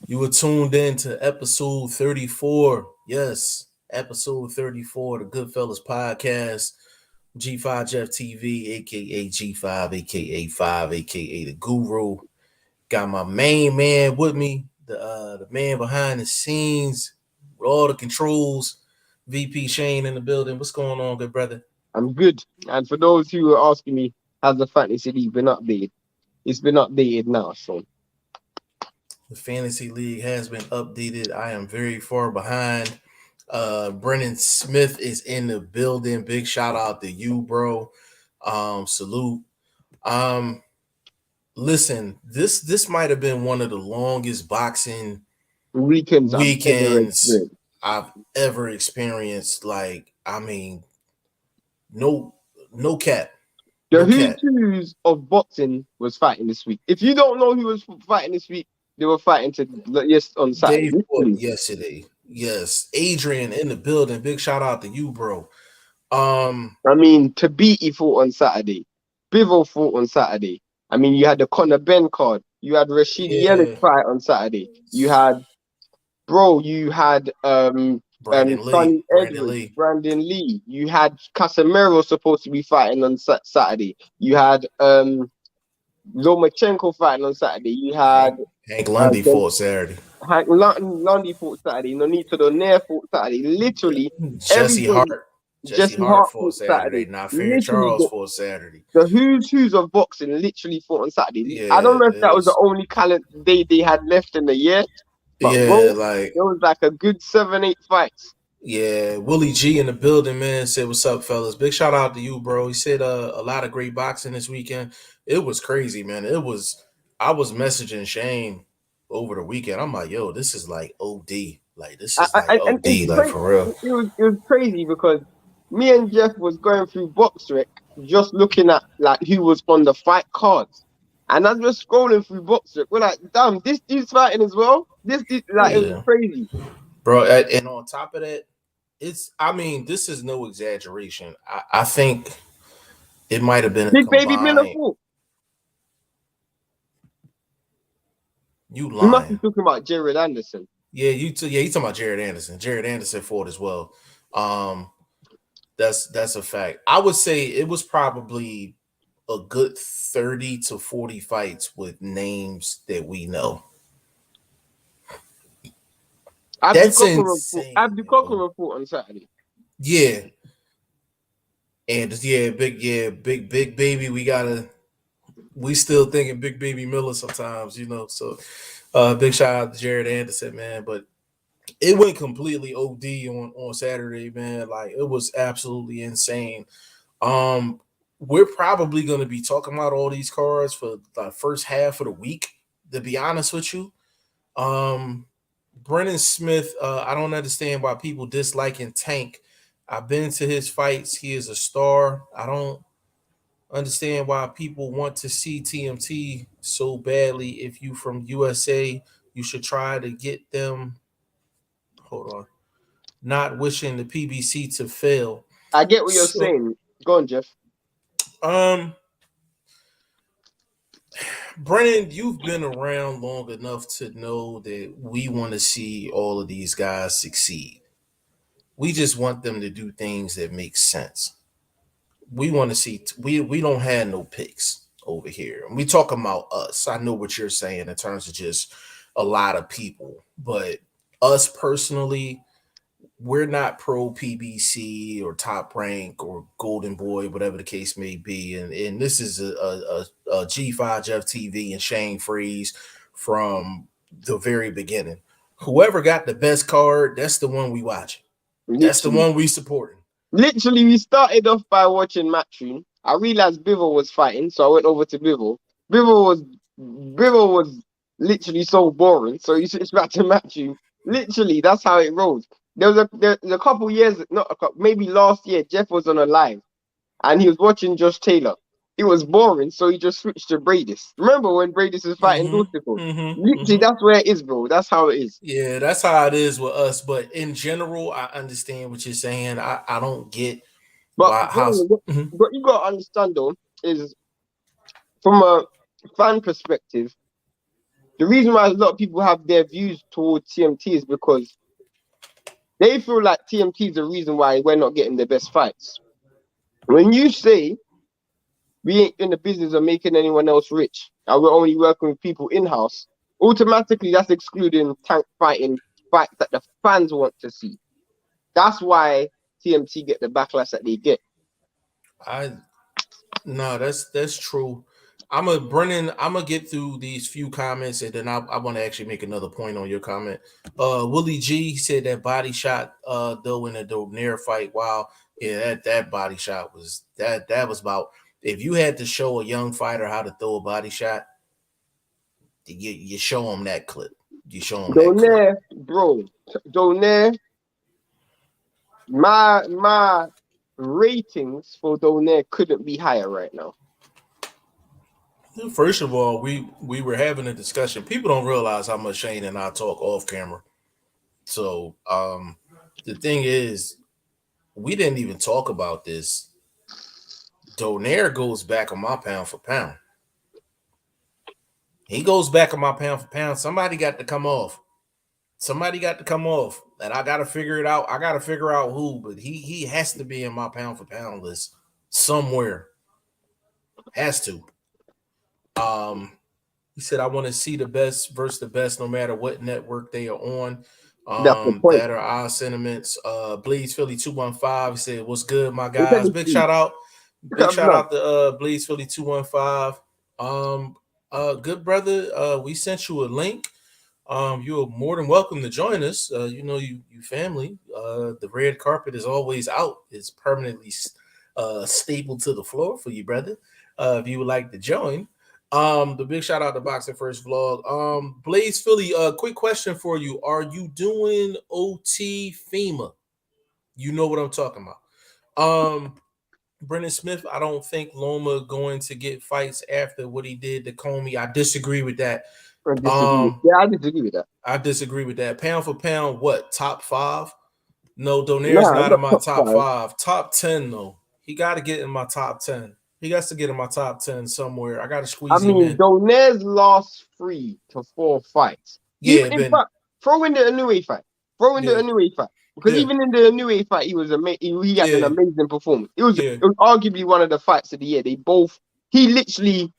You were tuned in to episode 34. Yes, episode 34 of the Goodfellas podcast. G5 Jeff TV, aka G5, aka 5, aka the Guru. Got my main man with me, the man behind the scenes with all the controls. VP Shane in the building. What's going on, good brother? I'm good. And for those who are asking me, has the fantasy league been updated? It's been updated now, so The fantasy league has been updated. I am very far behind. Brennan Smith is in the building. Big shout out to you, bro. Salute. Um, Listen, this might have been one of the longest boxing weekends I've ever weekends experienced. I've ever experienced. Like, I mean, no, no cap, The no who's cap. who's of boxing was fighting this week. If you don't know who was fighting this week, they were fighting yes on Saturday. Dave fought Literally. yesterday. Yes, Adrian in the building. Big shout out to you, bro. Um, I mean, Tabiti fought on Saturday. Bivol fought on Saturday. I mean, you had the Conor Ben card. You had Rashidi Ellis yeah, fight on Saturday. You had Brandon Lee, Sonny Brandon Edwards, Lee, Brandon Lee. You had Casemiro supposed to be fighting on Saturday. You had Lomachenko fighting on Saturday. You had Hank Lundy Don- fought Saturday. Lundy fought Saturday. Nonito Donaire fought Saturday. Literally Jesse everybody. Hart, Jesse Jesse Hart Hart fought fought Saturday. Saturday. Not fair. Literally Charles fought Saturday. the who's who's of boxing literally fought on Saturday. I Yeah, don't know if it that was the was. only calendar day they had left in the year, but Yeah, bro, like there was like a good 7-8 fights. yeah. Willie G in the building, man. Said what's up, fellas. Big shout out to you, bro. He said a lot of great boxing this weekend. It was crazy, man. It was. I was messaging Shane over the weekend. I'm like, yo, this is like OD. Like this is like And it's OD. Like crazy. for real. It was crazy because me and Jeff was going through BoxRec, just looking at like who was on the fight cards, and as we're scrolling through BoxRec, we're like, damn, this dude's fighting as well. This dude, like, it was Yeah, crazy. bro. And on top of that, it's. I mean, this is no exaggeration. I think it might have been a Big baby Miller combined. fought. You You must be lying. talking about Jared Anderson. Yeah, you talking about Jared Anderson. Jared Anderson fought as well. Um, that's a fact. I would say it was probably a good 30 to 40 fights with names that we know. That's insane, Abdu yo. Kokoro fought on Saturday. Yeah. And big baby. We still thinking big baby Miller sometimes, you know. So big shout out to Jared Anderson, man. But it went completely OD on Saturday, man. Like it was absolutely insane. Um, we're probably going to be talking about all these cards for the first half of the week. To be honest with you, Brennan Smith. I don't understand why people disliking Tank. I've been to his fights. He is a star. I don't understand why people want to see TMT so badly. If you from USA, you should try to get them. Hold on. Not wishing the PBC to fail. I get what you're So, saying. Go on, Jeff. um, Brennan, you've been around long enough to know that we want to see all of these guys succeed. We just want them to do things that make sense. We want to see. We don't have no picks over here. We talking about us. I know what you're saying in terms of just a lot of people, but us personally, we're not pro PBC or top rank or golden boy, whatever the case may be. And this is a G5 Jeff TV and Shane Freeze from the very beginning. Whoever got the best card, that's the one we watching. That's the Literally, one we supporting. literally, we started off by watching Matchroom. I realized Bivol was fighting, so I went over to Bivol. Bivol was literally so boring, so you switched back to Matchroom. Literally, that's how it rolls. There's a couple years, not a couple, maybe last year, Jeff was on a live and he was watching Josh Taylor. It was boring, so he just switched to Bradis. Remember when Bradis was fighting Dosticle? Literally, Mm-hmm. that's where it is, bro. That's how it is. Yeah, that's how it is with us. But in general, I understand what you're saying. I don't get But why how. bro, Mhm. what you gotta understand though is from a fan perspective, the reason why a lot of people have their views towards TMT is because they feel like TMT is the reason why we're not getting the best fights. When you say we ain't in the business of making anyone else rich, and we're only working with people in-house, automatically that's excluding tank fighting fights that the fans want to see. That's why TMT get the backlash that they get. No, that's true. I'm gonna get through these few comments and then I want to actually make another point on your comment. Willie G said that body shot though in the Donaire fight. Wow, yeah, that body shot was that was about, if you had to show a young fighter how to throw a body shot, you show them that clip. You show them that clip. Donaire, bro, Donaire, my ratings for Donaire couldn't be higher right now. First of all, we were having a discussion. People don't realize how much Shane and I talk off camera. So the thing is, we didn't even talk about this. Donaire goes back on my pound for pound. He goes back on my pound for pound. Somebody got to come off. Somebody got to come off. And I gotta figure it out. I gotta figure out who, but he has to be in my pound for pound list somewhere. Has to. He said, I want to see the best versus the best, no matter what network they are on. That's the point. That are our sentiments. Bleeds Philly 215. He said, what's good, my guys? Big shout out. Big shout out to Bleeds Philly 215. Good brother. We sent you a link. You are more than welcome to join us. You know, you family. The red carpet is always out. It's permanently stapled to the floor for you, brother. If you would like to join. The big shout out to BoxingFirst Vlog. Blaze Philly, quick question for you. Are you doing OT FEMA? You know what I'm talking about. Brendan Smith, I don't think Loma going to get fights after what he did to Comey. I disagree with that. I disagree with that. I disagree with that. Pound for pound, what? Top 5? No, Donaire's not in my top 5. Top 10 though. He got to get in my top 10. He got to get in my top 10 somewhere. I got to squeeze him in. Donaire's last 3 to 4 fights. Yeah, in fact, throw in the Inoue fight. Because even in the Inoue fight, he was he had an amazing performance. It was arguably one of the fights of the year. He literally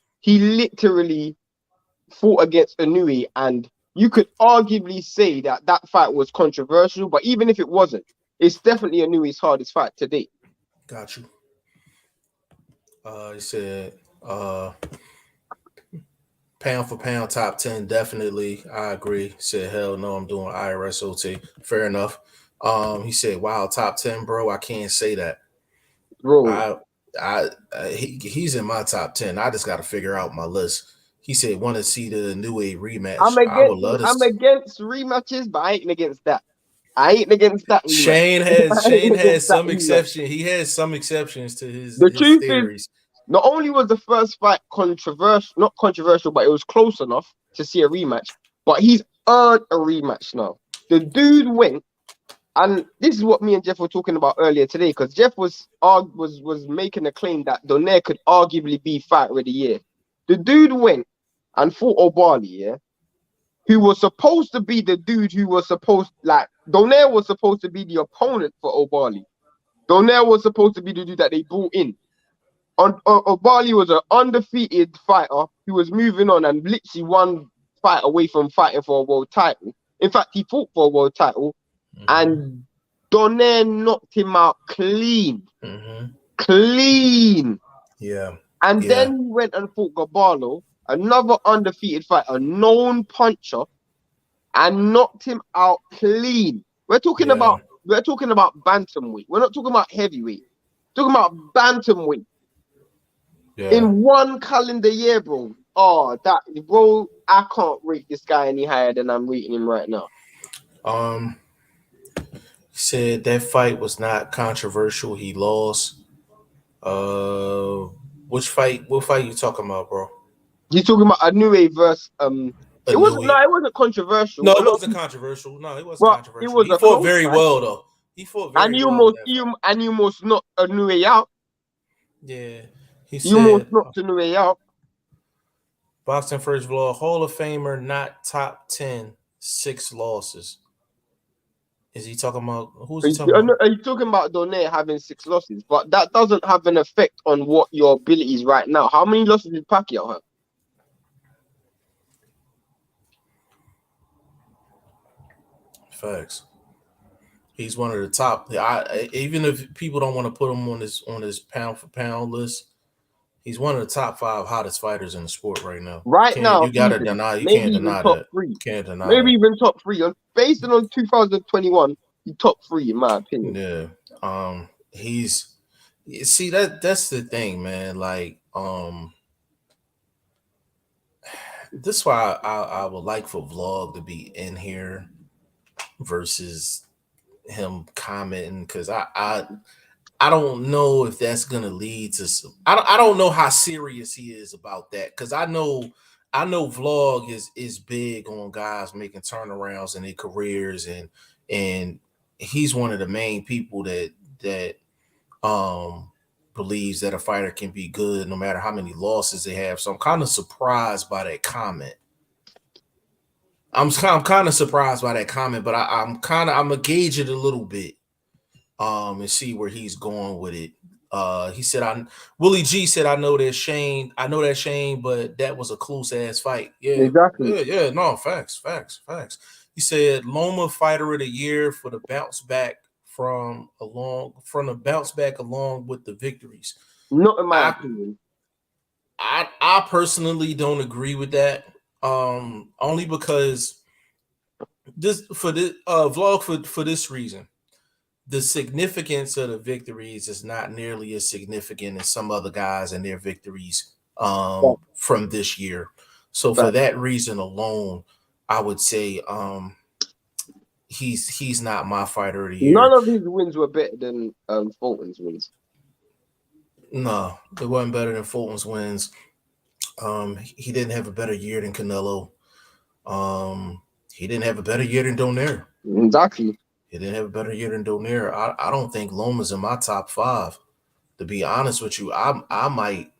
fought against Inoue, and you could arguably say that fight was controversial. But even if it wasn't, it's definitely Inoue's hardest fight to date. Got you. He said, pound for pound, top 10, definitely. I agree. He said, hell no, I'm doing IRS OT. Fair enough. He said, wow, top 10, bro. I can't say that. Bro. He's in my top 10. I just got to figure out my list. He said, want to see the Inoue rematch. I'm against rematches, but I ain't against that. Shane has some exception. He has some exceptions to his theories. Not only was the first fight not controversial, but it was close enough to see a rematch. But he's earned a rematch now. The dude went, and this is what me and Jeff were talking about earlier today, because Jeff was making a claim that Donaire could arguably be fighter of the year. The dude went and fought O'Barley, yeah, who was supposed to be the dude who was Donaire was supposed to be the opponent for O'Barley. Donaire was supposed to be the dude that they brought in. O'Barley was an undefeated fighter who was moving on and literally one fight away from fighting for a world title. In fact, he fought for a world title, and Donaire knocked him out clean. Clean. Yeah. And then he went and fought Gabalo, another undefeated fighter, a known puncher, and knocked him out clean. We're talking about bantamweight. We're not talking about heavyweight. We're talking about bantamweight. Yeah. In one calendar year, bro. Oh, I can't rate this guy any higher than I'm rating him right now. He said that fight was not controversial. He lost. What fight you talking about, bro? He's talking about Inoue versus It wasn't controversial. No, it wasn't controversial. No, it wasn't controversial. He fought very well though. He fought very well. And you almost knocked Inoue out. Yeah. You almost knocked Inoue out. Boxing First Vlog, Hall of Famer, not top 10, 6 losses. Is he talking about, who's he talking about? Are you talking about Donaire having 6 losses? But that doesn't have an effect on what your ability is right now. How many losses did Pacquiao have? Facts. He's one of the top. Even if people don't want to put him on this pound for pound list, he's one of the top 5 hottest fighters in the sport right now. Right now, You gotta even deny. You maybe can't even deny top that. 3. Can't deny Maybe that. even top 3. Based on 2021, he top 3 in my opinion. Yeah. He's, see, that's the thing, man. Like, this is why I would like for Vlog to be in here versus him commenting, because I don't know if that's gonna lead to some. I don't know how serious he is about that, because I know Vlog is big on guys making turnarounds in their careers, and he's one of the main people that believes that a fighter can be good no matter how many losses they have. So I'm kind of surprised by that comment. I'm kind of surprised by that comment, but I'm gonna gauge it a little bit, and see where he's going with it. He said, Willie G said, I know that Shane, but that was a close ass fight. Yeah, Exactly. yeah, no, facts. He said Loma fighter of the year for the bounce back from the bounce back along with the victories. Not in my I opinion. I personally don't agree with that. Only because this for this vlog for this reason. The significance of the victories is not nearly as significant as some other guys and their victories But, from this year. So for but that reason alone, I would say he's not my fighter of the none year. of his wins were better than Fulton's wins. No, it wasn't better than Fulton's wins. He didn't have a better year than Canelo. He didn't have a better year than Donaire. Exactly. He didn't have a better year than Donaire. I don't think Loma's in my top 5. To be honest with you, I might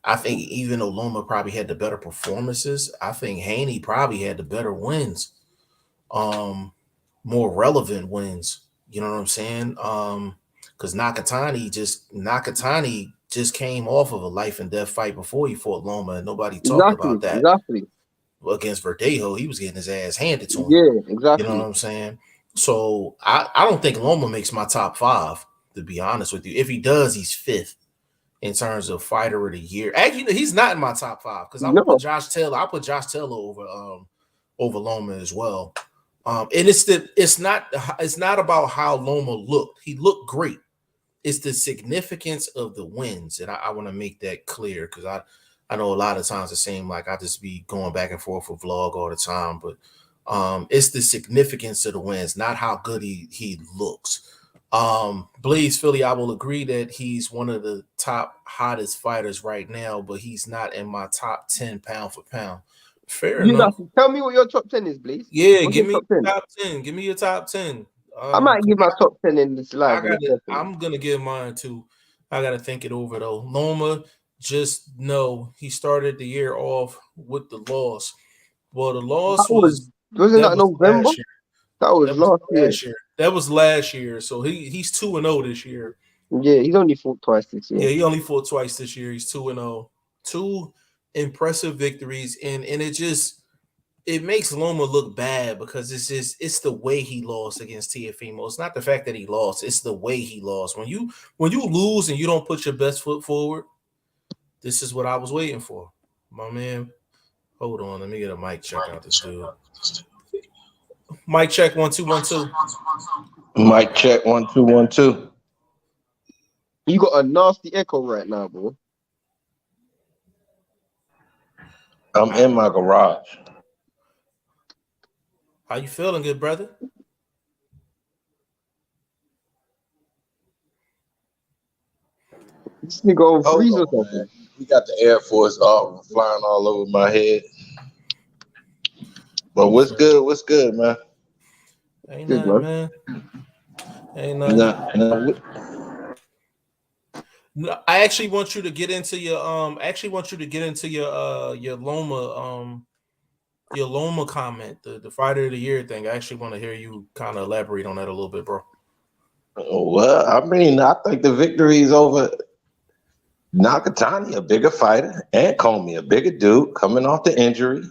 I think even though Loma probably had the better performances, I think Haney probably had the better wins, more relevant wins. You know what I'm saying? Because Nakatani just came off of a life and death fight before he fought Loma, and nobody talked about that. Exactly. Against Verdejo, he was getting his ass handed to him. Yeah, You know what exactly. I'm saying? So I don't think Loma makes my top 5, to be honest with you. If he does, he's 5th in terms of fighter of the year. Actually, he's not in my top 5 because I would put No, Josh Taylor. I put Josh Taylor over Loma as well. And it's not about how Loma looked. He looked great. It's the significance of the wins, and I want to make that clear, because I know a lot of times it seems like I just be going back and forth with Vlog all the time, but it's the significance of the wins, not how good he looks. Blaze Philly, I will agree that he's one of the top hottest fighters right now, but he's not in my top 10 pound for pound. Fair you enough. have to tell me what your top 10 is, please. Yeah, What's give your me top 10? your top 10. Give me your top 10. I might give my top 10 in this live in a second. I'm gonna give mine too. I gotta think it over though. Loma, just know he started the year off with the loss. Well, the loss Wasn't that November? last year. That was That was last year. last year. That was last year. So he's 2-0 this year. Yeah, he's only fought twice this year. Yeah, he only fought twice this year. He's 2-0. 2 impressive victories, and it makes Loma look bad because it's the way he lost against Teofimo. It's not the fact that he lost, it's the way he lost. When you lose and you don't put your best foot forward, this is what I was waiting for. My man, hold on, let me get a mic check out this dude. Mic check 1 2 1 2. Mic check 1 2 1 2. You got a nasty echo right now, bro. I'm in my garage. How you feeling, good brother? This nigga on freeze or something. We got the Air Force flying all over my head. But what's good? What's good, man? Ain't Good, nothing, man. man. Ain't nothing. No, I actually want you to get into your I actually want you to get into your Loma comment, the fighter of the year thing. I actually want to hear you kind of elaborate on that a little bit, bro. Well, I mean, I think the victory is over Nakatani, a bigger fighter, and Comey, a bigger dude, coming off the injury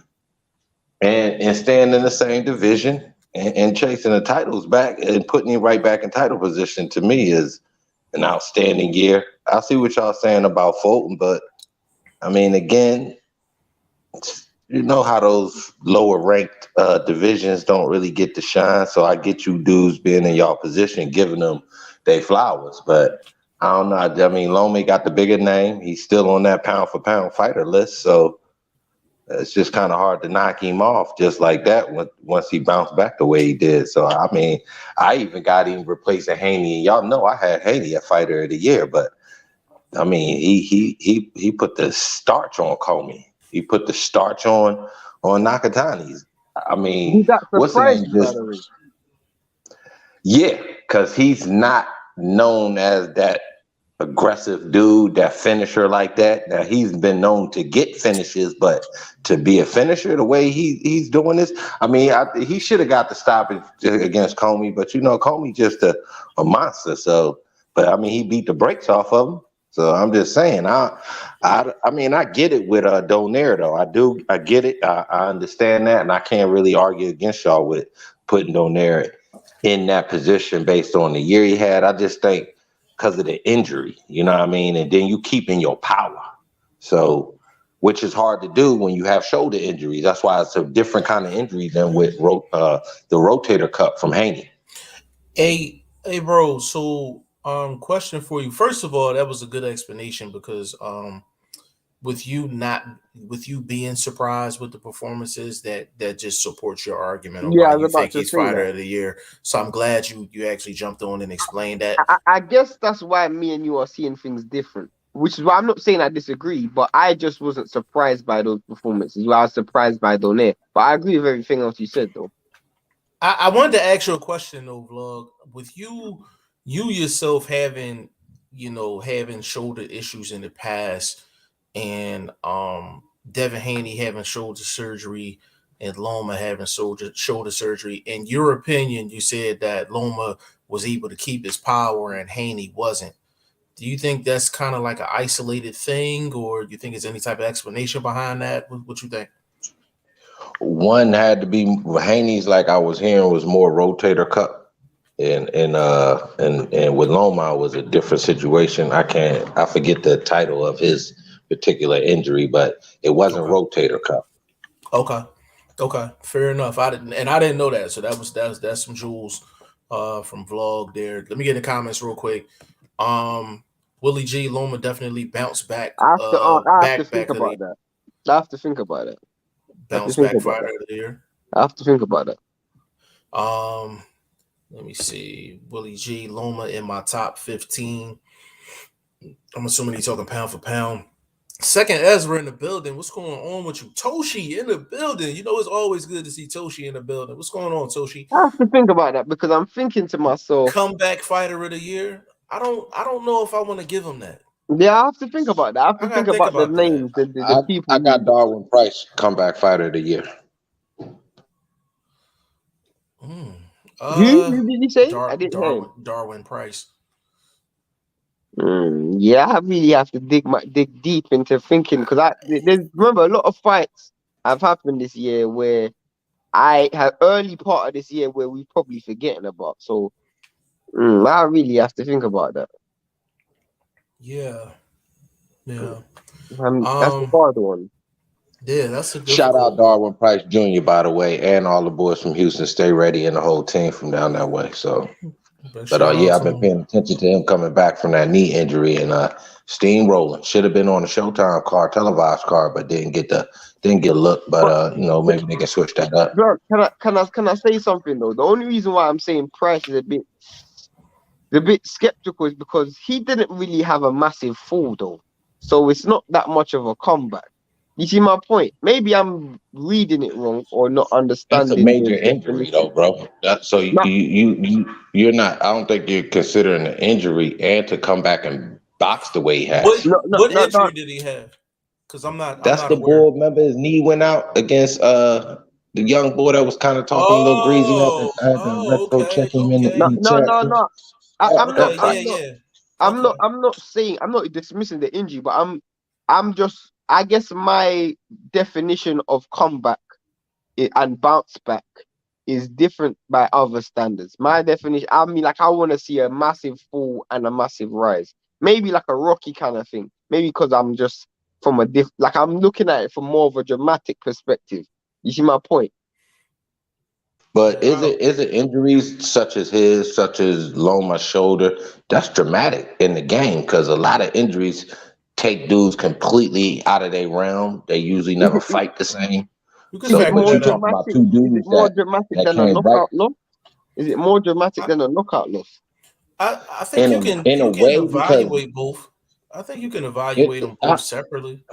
and staying in the same division and chasing the titles back and putting him right back in title position. To me, is an outstanding year. I see what y'all saying about Fulton, but I mean, again, you know how those lower ranked divisions don't really get to shine. So I get you dudes being in y'all position, giving them their flowers. But I don't know. I mean, Loma got the bigger name. He's still on that pound for pound fighter list. So it's just kind of hard to knock him off just like that once he bounced back the way he did. So, I mean, I even got him replacing Haney. Y'all know I had Haney a fighter of the year, but I mean, he put the starch on Comey. He put the starch on Nakatani's. I mean, That what's the surprised name? you, by the way. Yeah, because he's not known as that aggressive dude, that finisher like that. Now he's been known to get finishes, but to be a finisher the way he's doing this, I mean, he should have got the stoppage against Comey, but you know, Comey just a monster. So, but I mean, he beat the brakes off of him. So I'm just saying, I mean, I get it with Donaire though. I get it. I understand that, and I can't really argue against y'all with putting Donaire in that position based on the year he had. I just think because of the injury, you know what I mean? And then you keep in your power. So, which is hard to do when you have shoulder injuries. That's why it's a different kind of injury than with the rotator cuff from Haney. Hey, bro. So, question for you. First of all, that was a good explanation because, with you being surprised with the performances, that just supports your argument on Yeah, why I was you about think to he's say fighter that. of the year. So I'm glad you actually jumped on and explained that. I guess that's why me and you are seeing things different. Which is why I'm not saying I disagree, but I just wasn't surprised by those performances. I was surprised by Donaire. But I agree with everything else you said, though. I wanted to ask you a question though, vlog. With you yourself having shoulder issues in the past, and Devin Haney having shoulder surgery, and Loma having shoulder surgery. In your opinion, you said that Loma was able to keep his power and Haney wasn't. Do you think that's kind of like an isolated thing, or do you think there's any type of explanation behind that? What you think? One had to be Haney's, like I was hearing, was more rotator cuff. And with Loma was a different situation. I forget the title of his particular injury, but it wasn't rotator cuff. Okay, fair enough. I didn't know that, so that's some jewels from vlog there. Let me get in the comments real quick. Willie G Loma definitely bounced back. I have to think about that. I have to think about it. Bounce back fighter of the year. I have to think about it. Let me see. Willie G Loma in my top 15. I'm assuming he's talking pound for pound. Second Ezra in the building. What's going on with you? Toshi in the building. You know, it's always good to see Toshi in the building. What's going on, Toshi? I have to think about that because I'm thinking to myself, comeback fighter of the year. I don't know if I want to give him that. Yeah, I have to think about that. I have to think about the names, the people. I got Darwin Price comeback fighter of the year. Who did you say? I didn't hear. Darwin Price. Yeah, I really have to dig deep into thinking because remember a lot of fights have happened this year where I have early part of this year where we're probably forgetting about. So I really have to think about that. Yeah. That's a hard one. Yeah, that's a shout out Darwin Price Jr. by the way, and all the boys from Houston. Stay ready, and the whole team from down that way. So, but yeah, I've been paying attention to him coming back from that knee injury and steamrolling. Should have been on the Showtime card, televised card, but didn't get a look. But maybe they can switch that up. Bro, can I say something though? The only reason why I'm saying Price is a bit skeptical is because he didn't really have a massive fall though, so it's not that much of a comeback. You see my point? Maybe I'm reading it wrong or not understanding. It's a major injury, though, bro. You're not. I don't think you're considering an injury and to come back and box the way he What has. what No, injury did he have? Because I'm That's not the aware. boy. Remember his knee went out against the young boy that was kind of talking a little greasy. I had to retro check Okay, him okay, in the chat. no. I'm not. okay, Okay. yeah, yeah. I'm Okay. not. I'm not saying. I'm not dismissing the injury, but I'm just. I guess my definition of comeback and bounce back is different by other standards. My definition. I mean, like I want to see a massive fall and a massive rise. Maybe like a Rocky kind of thing. Maybe because I'm just from a like I'm looking at it from more of a dramatic perspective. You see my point? But Yeah, is it injuries such as his, such as Loma's shoulder? That's dramatic in the game because a lot of injuries take dudes completely out of their realm. They usually Is never it fight the same. you can is So, it factor but more you that in. talk about dramatic? two Is it dudes more dramatic that than a came back knockout loss? Is it more dramatic I, than a knockout loss? I think in a you can way because evaluate both. I think you can evaluate it, them both separately.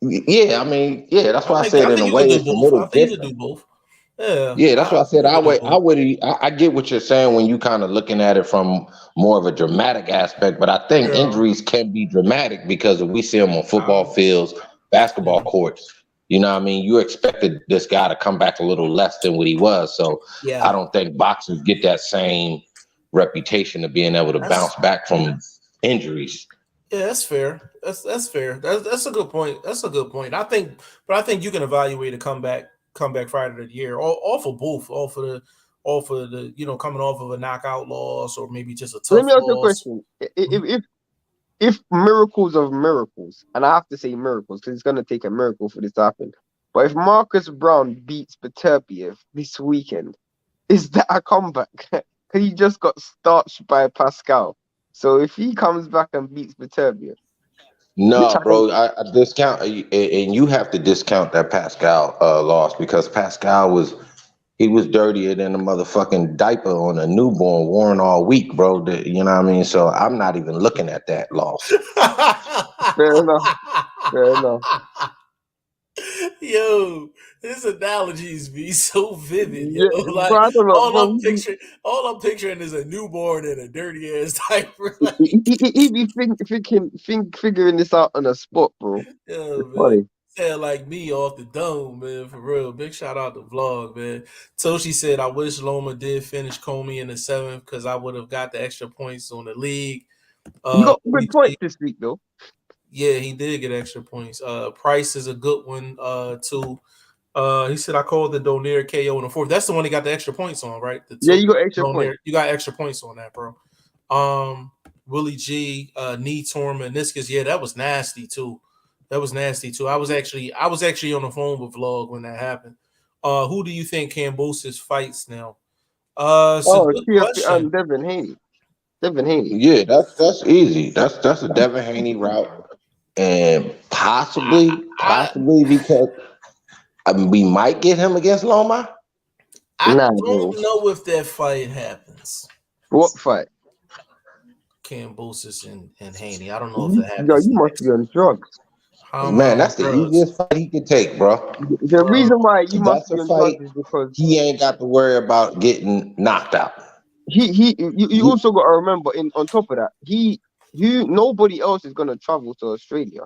yeah, I mean, yeah, that's why I said I in a think you can way do it's a both. little I think you can different. do both. Yeah, Yeah, that's why I think said you can do both. I get what you're saying when you kind of looking at it from more of a dramatic aspect, but I think Yeah. injuries can be dramatic because we see them on football fields, basketball Yeah. courts. You know what I mean? You expected this guy to come back a little less than what he was. So I Yeah. don't think boxers get that same reputation of being able to That's bounce back from injuries. Yeah, that's fair. That's fair. That's a good point. That's a good point. I think you can evaluate a comeback fighter of the year, all for both, all for the coming off of a knockout loss or maybe just a Let tough me ask you a loss. question. If miracles of miracles, and I have to say miracles because it's gonna take a miracle for this to happen. But if Marcus Brown beats Beterbiev this weekend, is that a comeback? Because he just got starched by Pascal. So if he comes back and beats Beterbiev, which No, I don't, bro, I discount, and you have to discount that Pascal loss because Pascal he was dirtier than a motherfucking diaper on a newborn worn all week, bro. You know what I mean? So I'm not even looking at that loss. fair enough, fair enough. Yo, his analogies be so vivid, yo. Yeah, but Like I don't know, all bro. I'm picturing, all I'm picturing is a newborn in a dirty ass diaper. He be figuring this out on the spot, bro. Yeah, It's man. funny. Sound like me off the dome, man. For real. Big shout out to Vlog, man. Toshi said, I wish Loma did finish Comey in the 7th because I would have got the extra points on the league. You got Let me good see. points this week, though. Yeah, he did get extra points. Price is a good one, too. He said I called the Donaire KO in the 4th. That's the one he got the extra points on, right? The Yeah, two you got extra Donaire. points. You got extra points on that, bro. Willie G, knee torn meniscus. Yeah, that was nasty too. That was nasty too. I was actually on the phone with Vlog when that happened. Who do you think Cambosis fights now? It's a Oh, good TFP question. and Devin Haney. Devin Haney. Yeah, that's easy. That's a Devin Haney route, and I possibly because we might get him against Loma. I Nah, bro. don't know if that fight happens. What fight? Cambosis and Haney. I don't know if You, it yo, happens you must be next. on drugs. How am I Man, on that's the drugs, easiest fight he could take, bro. The bro? reason why you 'Cause must that's be a on fight drugs is because he ain't got to worry about getting knocked out. you also got to remember on top of that nobody else is gonna travel to Australia.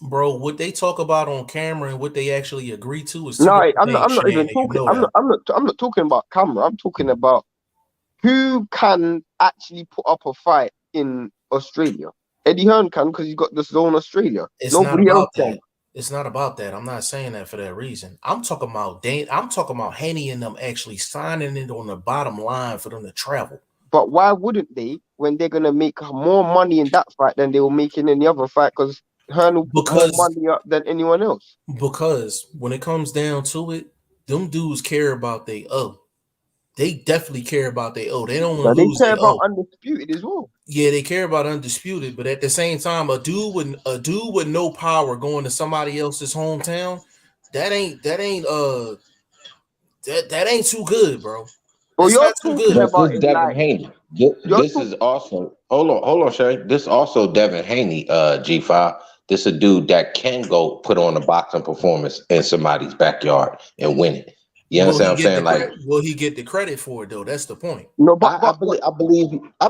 Bro, what they talk about on camera and what they actually agree to is two No, different I'm not. things, I'm not even Shan, and you talking. know that. I'm not talking about camera. I'm talking about who can actually put up a fight in Australia. Eddie Hearn can because he's got the Zone Australia. It's not Nobody else about can. that. It's not about that. I'm not saying that for that reason. I'm talking about I'm talking about Haney and them actually signing it on the bottom line for them to travel. But why wouldn't they when they're gonna make more money in that fight than they will make in any other fight? Because Hearn will put more Because money up than anyone else. when it comes down to it, them dudes care about they owe. They definitely care about they owe. They don't want But to they lose care they about owe. undisputed as well. Yeah, they care about undisputed, but at the same time, a dude with no power going to somebody else's hometown, that ain't too good, bro. But That's you're not too talking good. But about this it Devin like Haney. you're This talking. is also hold on, Shay. This also Devin Haney, G5. This a dude that can go put on a boxing performance in somebody's backyard and win it. You understand what I'm saying? Like, will he get the credit for it though? That's the point. No, I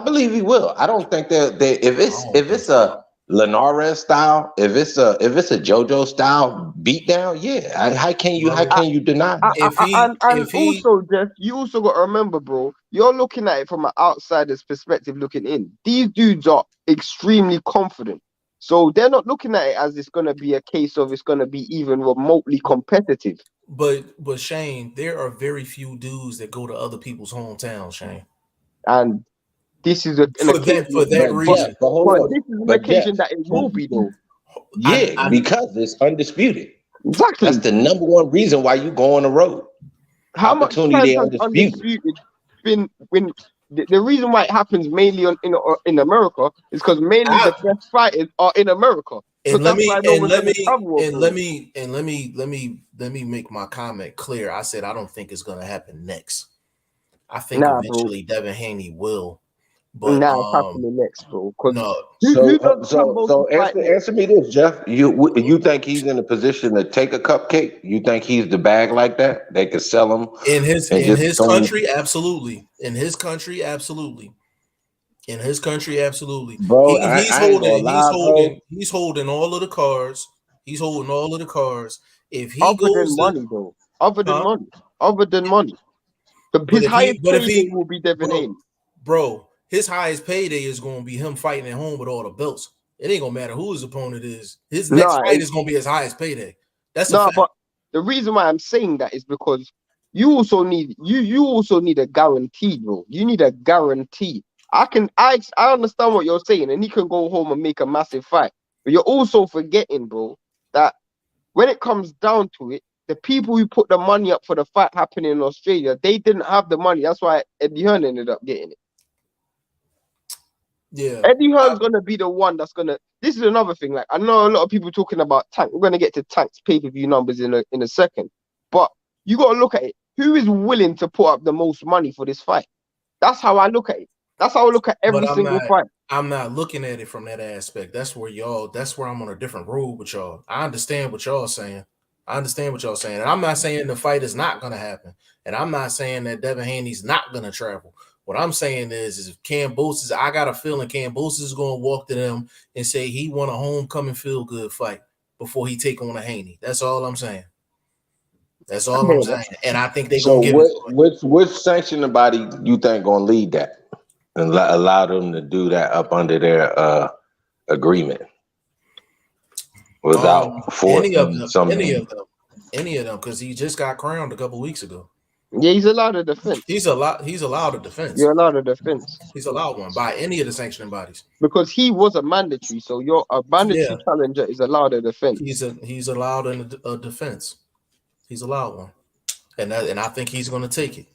believe he will. I don't think that if I don't if think it's so. a Linares style, if it's a JoJo style beatdown, yeah. How can you deny that? and If he also, Jeff, you also got to remember, bro, you're looking at it from an outsider's perspective looking in. These dudes are extremely confident. So they're not looking at it as it's going to be a case of it's going to be even remotely competitive. but Shane, there are very few dudes that go to other people's hometowns, Shane. And this is an For occasion, that reason. But hold but on. this is an But Jeff, occasion that it will be, though. yeah, I because it's undisputed. Exactly. That's the number one reason why you go on the road. How much Opportunity times they has undisputed. undisputed been when the reason why it happens mainly in America is because mainly the best fighters are in America. and Because let that's me why no and one's let gonna me travel and abroad. let me make my comment clear. I said I don't think it's gonna happen next. I think Nah, bro. eventually Devin Haney will, but Nah, it's happening next, bro. Because no. who does Cambosis fight next? Answer me this, Jeff. You think he's in a position to take a cupcake? You think he's the bag like that? They could sell him and In just his throw him. country, absolutely. In his country, absolutely. In his country, absolutely. Bro, I ain't gonna lie, bro. He's holding all of the cards. He's holding all of the cards. If he Other goes than to money, though. Other than huh? money. Other than money. But His if he highest but if payday he will be Devin bro, Haney. bro, his highest payday is gonna be him fighting at home with all the belts. It ain't gonna matter who his opponent is. His next Nah, fight is gonna be his highest payday. That's a no, fact. but the reason why I'm saying that is because you also need a guarantee, bro. You need a guarantee. I understand what you're saying, and he can go home and make a massive fight. But you're also forgetting, bro, that when it comes down to it, the people who put the money up for the fight happening in Australia, they didn't have the money. That's why Eddie Hearn ended up getting it. Yeah. Eddie Hearn's gonna be the one that's gonna. This is another thing. Like I know a lot of people talking about Tank. We're gonna get to Tank's pay-per-view numbers in a second, but you gotta look at it. Who is willing to put up the most money for this fight? That's how I look at it. That's how I look at every But single fight. I'm not looking at it from that aspect. That's where I'm on a different road with y'all. I understand what y'all saying. And I'm not saying the fight is not gonna happen. And I'm not saying that Devin Haney's not gonna travel. What I'm saying is if Cambosis, I got a feeling Cambosis is gonna walk to them and say he won a homecoming feel good fight before he take on a Haney. That's all I'm saying. That's all I'm saying. And I think they're So gonna give it to him. which sanctioning body you think gonna lead that and allow them to do that up under their agreement without forcing something? Any of them, because he just got crowned a couple weeks ago. Yeah, he's allowed a defense. He's allowed a defense. You're allowed a defense. He's allowed one by any of the sanctioning bodies. Because he was a mandatory, so you're a mandatory challenger is allowed a defense. He's allowed a defense. He's allowed one, and I think he's going to take it.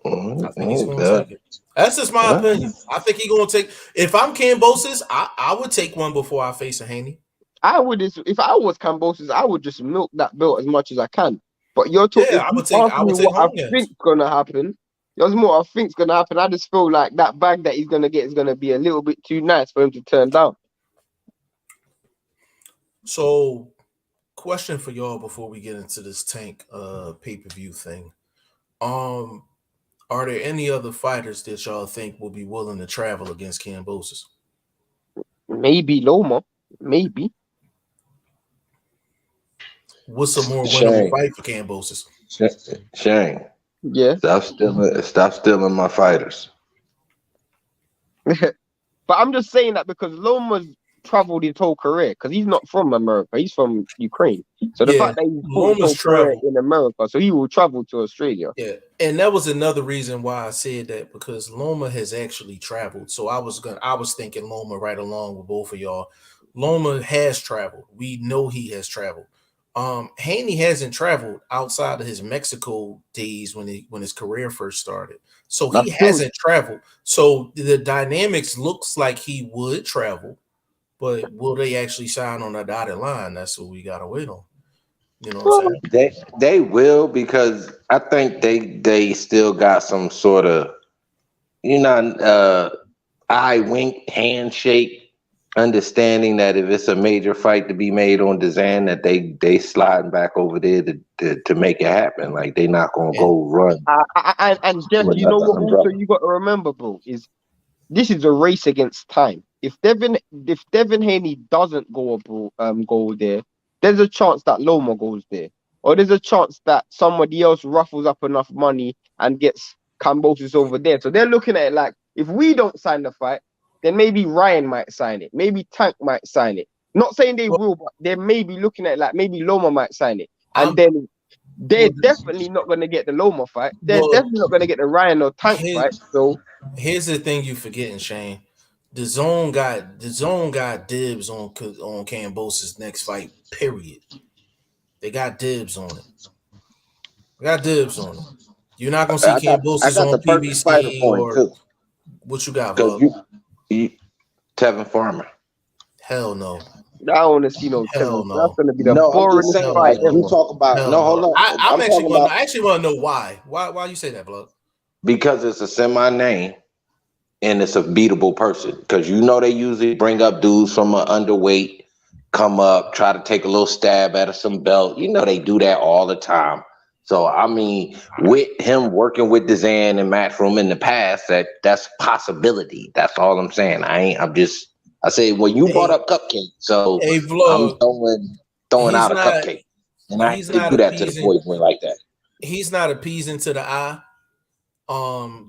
I think he's going to take it. That's just my opinion. I think he's going to take. If I'm Cambosis, I would take one before I face a Haney. I would, if I was Cambosis, I would just milk that belt as much as I can. But you're talking. Yeah, I would take what I think's gonna happen. There's more I think's gonna happen. I just feel like that bag that he's gonna get is gonna be a little bit too nice for him to turn down. So, question for y'all before we get into this Tank pay-per-view thing. Are there any other fighters that y'all think will be willing to travel against Cambosis? Maybe Loma. Maybe. What's a more winnable fight for Cambosis? Shane. Yeah. Stop stealing my fighters. But I'm just saying that because Loma's traveled his whole career, because he's not from America, he's from Ukraine. So the fact that he's Loma's career in America, so he will travel to Australia. Yeah, and that was another reason why I said that, because Loma has actually traveled. So I was thinking Loma right along with both of y'all. Loma has traveled. We know he has traveled. Haney hasn't traveled outside of his Mexico days when his career first started. So he hasn't traveled. So the dynamics looks like he would travel, but will they actually sign on a dotted line? That's what we gotta wait on. You know what I'm saying? They will, because I think they still got some sort of eye wink handshake understanding that if it's a major fight to be made on Dazan, that they sliding back over there to make it happen. Like they not gonna And go run And Jeff, to you know another what? Also, umbrella. you got to remember, bro, is this is a race against time. If Devin Haney doesn't go there, there's a chance that Loma goes there, or there's a chance that somebody else ruffles up enough money and gets Cambosis over there. So they're looking at it like, if we don't sign the fight, then maybe Ryan might sign it, maybe Tank might sign it. Not saying they well, will, but they may be looking at it like maybe Loma might sign it, and I'm then they're well, definitely not going to get the Loma fight. They're well definitely not going to get the Ryan or Tank here, fight. So. here's the thing you forgetting, Shane. The zone got dibs on Cambosis next fight. Period. They got dibs on it. They got dibs on it. You're not gonna see I Cambosis got on the perfect fighter PBC for him or too, what you got, because Vlog? you Tevin Farmer. Hell no. I don't want to see no Hell Tevin. That's no. going to be the No, I'm just boringest saying, Hell fight like no. you ever. talk about. Hell No, no. hold up. I'm I'm talking about I actually want to know why. Why you say that, Vlog? because it's a semi name and it's a beatable person. Because you know they usually bring up dudes from an underweight, come up, try to take a little stab at some belt. You know they do that all the time. So I mean, with him working with Dazan and Matchroom in the past, that's possibility. That's all I'm saying. I say when you brought Hey, up Cupcake, so hey, I'm Vlog. throwing He's out a not. cupcake. And I He's ain't not do that to the appeasing. boys when like that. He's not appeasing to the eye.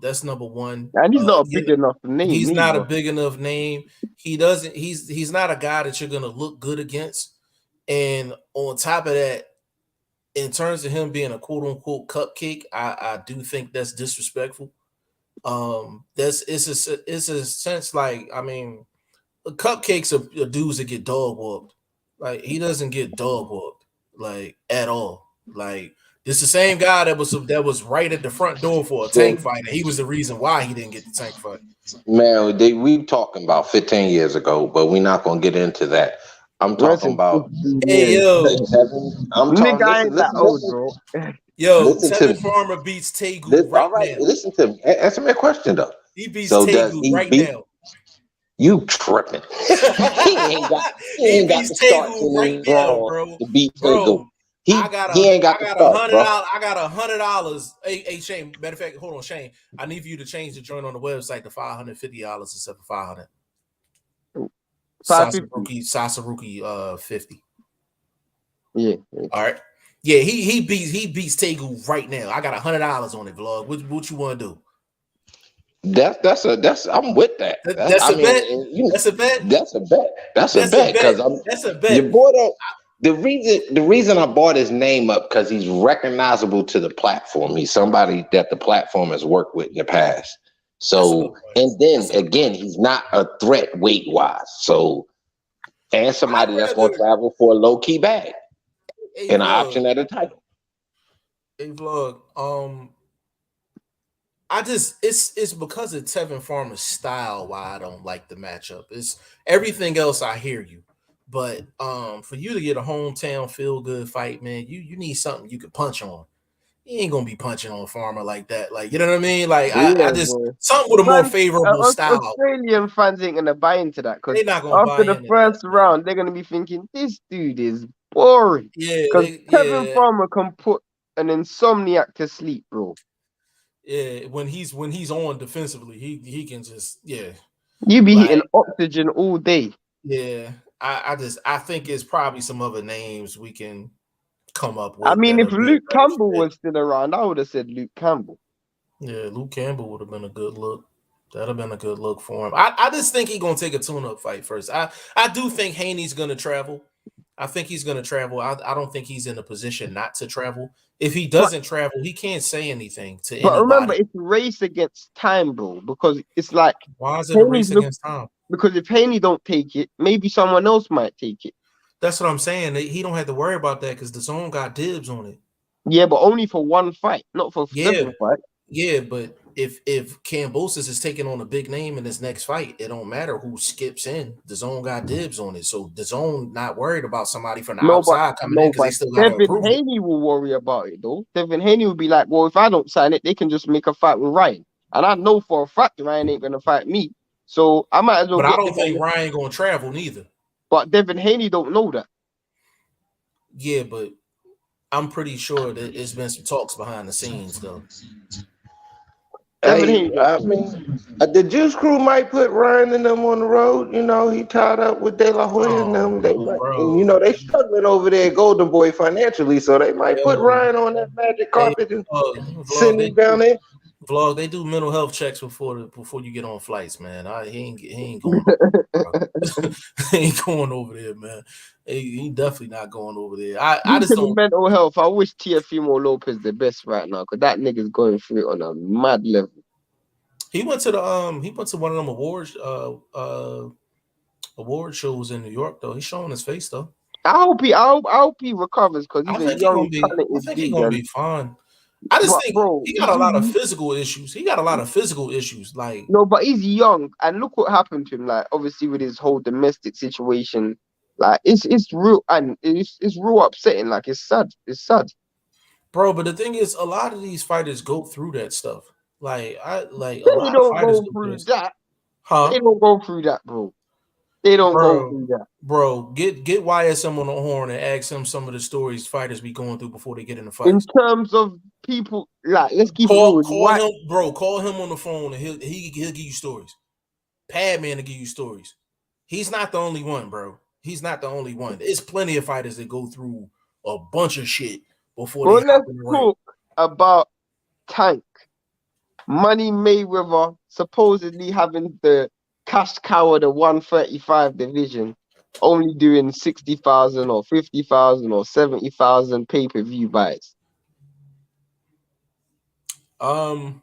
That's number one. And he's not a You big know, enough name he's not a either. big enough name. He doesn't. He's not a guy that you're gonna look good against. And on top of that, in terms of him being a quote unquote cupcake, I do think that's disrespectful. That's it's a sense like, I mean, cupcakes are dudes that get dog walked. Like he doesn't get dog walked like at all. Like it's the same guy that was right at the front door for a tank Then, fight, and he was the reason why he didn't get the tank fight. man, we talking about 15 years ago, but we're not gonna get into that. I'm Rest talking in about 15 Hey years. Tevin. I'm talking. Nigga ain't Listen, that listen, old, listen, bro. Yo, listen to Tevin me. Farmer beats Tegu All right right, now. listen to me. Answer me a question though. He beats So does Tegu he right beat now. you tripping? He He ain't got beats the starts Tegu in right his now, draw bro. to beat Fago. Bro, He ain't got I the got starts, bro. $100. I got $100. Hey, Shane. Matter of fact, hold on, Shane. I need for you to change the joint on the website to $550 instead of 500. 550. Sasaruki 50. Yeah. All right. Yeah, he beats Tegu right now. I got $100 on it, Vlog. What you want to do? That's I'm with that. That's I a bet. mean, you That's a bet. that's a bet. That's a That's a bet bet. because I'm That's a your bet. boy. Don't, the reason I brought his name up because he's recognizable to the platform. He's somebody that the platform has worked with in the past. That's a good So point. and then again, he's not a threat weight wise. So and I'd somebody that's going to rather travel for a low key bag a and an vlog. option at a title. A vlog. I just it's because of Tevin Farmer's style why I don't like the matchup. It's everything else I hear you. But for you to get a hometown feel good fight, man, you need something you can punch on. You ain't gonna be punching on Farmer like that. Like, you know what I mean? Like I Yeah, just boy. something with a more Fans, favorable style. Australian fans ain't gonna buy into that because They're not gonna buy after the into that, first man. round, they're gonna be thinking this dude is boring. Yeah, Because Kevin yeah. Farmer can put an insomniac to sleep, bro. Yeah, when he's on defensively, he can just You be like hitting oxygen all day. yeah. I think it's probably some other names we can come up I with mean, that if would be a Luke better Campbell fit. was still around, I would have said Luke Campbell. Yeah, Luke Campbell would have been a good look. That'd have been a good look for him. I just think he's gonna take a tune-up fight first. I do think Haney's gonna travel. I think he's gonna travel. I don't think he's in a position not to travel. If he But doesn't travel, he can't say anything to but remember, anybody. it's race against time, bro. Because it's like Why is it a Haney's race look. against time? Because if Haney don't take it, maybe someone else might take it. That's what I'm saying. He don't have to worry about that because the zone got dibs on it. Yeah, but only for one fight, not for Yeah, 7 fights. yeah, but if Cambosis is taking on a big name in his next fight, it don't matter who skips in. The zone got dibs on it, so the zone not worried about somebody from the outside coming in No, because they but still got to Devin approve it. Haney will worry about it though. Devin Haney will be like, well, if I don't sign it, they can just make a fight with Ryan. And I know for a fact Ryan ain't gonna fight me. So I might as well But I get don't the think guy. Ryan gonna travel neither. But Devin Haney don't know that. Yeah, but I'm pretty sure that it's been some talks behind the scenes though. Devin Hey, Haney don't. I mean, the Juice Crew might put Ryan and them on the road. You know, he tied up with De La Hoya and them. They Oh, might, and you bro. know, they struggling over there at Golden Boy financially, so they might put Yo, Ryan on that magic hey, carpet and vlog, send him down there. they do mental health checks before you get on flights, man. He ain't going over, bro. He ain't going over there, man. He definitely not going over there. I just Speaking of don't. mental health, I wish Teofimo Lopez the best right now because that nigga's going through it on a mad level. He went to one of them award shows in New York though. He's showing his face though. I hope he recovers because he's a young, I talented think he dude. gonna be fine. I just But think bro, he got a lot of physical issues. He got a lot of physical issues. Like, no, but he's young, and look what happened to him. Like, obviously with his whole domestic situation, like it's real, and it's real upsetting. Like, it's sad. It's sad. bro, but the thing is, a lot of these fighters go through that stuff. Like, a They lot of don't fighters go go through through this. that. Huh? They don't go through that, bro. They don't go Bro, through that. get YSM on the horn and ask him some of the stories fighters be going through before they get in the In fights. terms of people, like, let's keep it real. Call him, bro. Call him on the phone and he'll give you stories. Padman to give you stories. He's not the only one, bro. He's not the only one. There's plenty of fighters that go through a bunch of shit before Well, they hop let's in the ring. talk about Tank. Money Mayweather supposedly having the cash cow of the 135 division, only doing 60,000 or 50,000 or 70,000 pay-per-view buys. Hold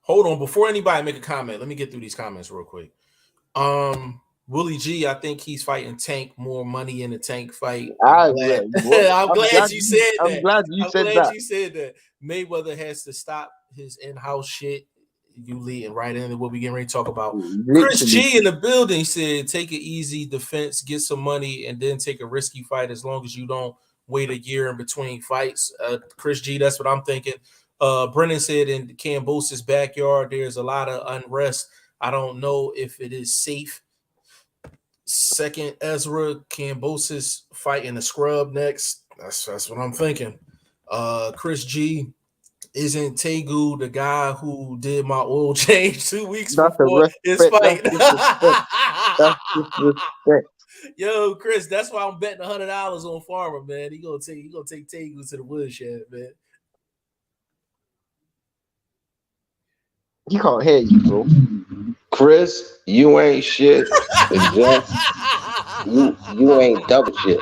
on, before anybody make a comment, let me get through these comments real quick. Willie G, I think he's fighting Tank. More money in the Tank fight. I'm glad. I'm glad you said that. I'm glad you said that. Mayweather has to stop his in-house shit. You leading right into what we getting ready to talk about. Literally. Chris G in the building said, "Take an easy defense, get some money, and then take a risky fight. As long as you don't wait a year in between fights." Chris G, that's what I'm thinking. Brennan said, "In Cambose's backyard, there's a lot of unrest. I don't know if it is safe." Second, Ezra Cambosis fighting the scrub next. That's what I'm thinking. Chris G, isn't Tegu the guy who did my oil change 2 weeks before his fight? That's disrespect. Yo, Chris, that's why I'm betting $100 on Farmer, man. He gonna take Tegu to the woodshed, man. He can't hear you, bro. Chris, you ain't shit. You ain't double shit.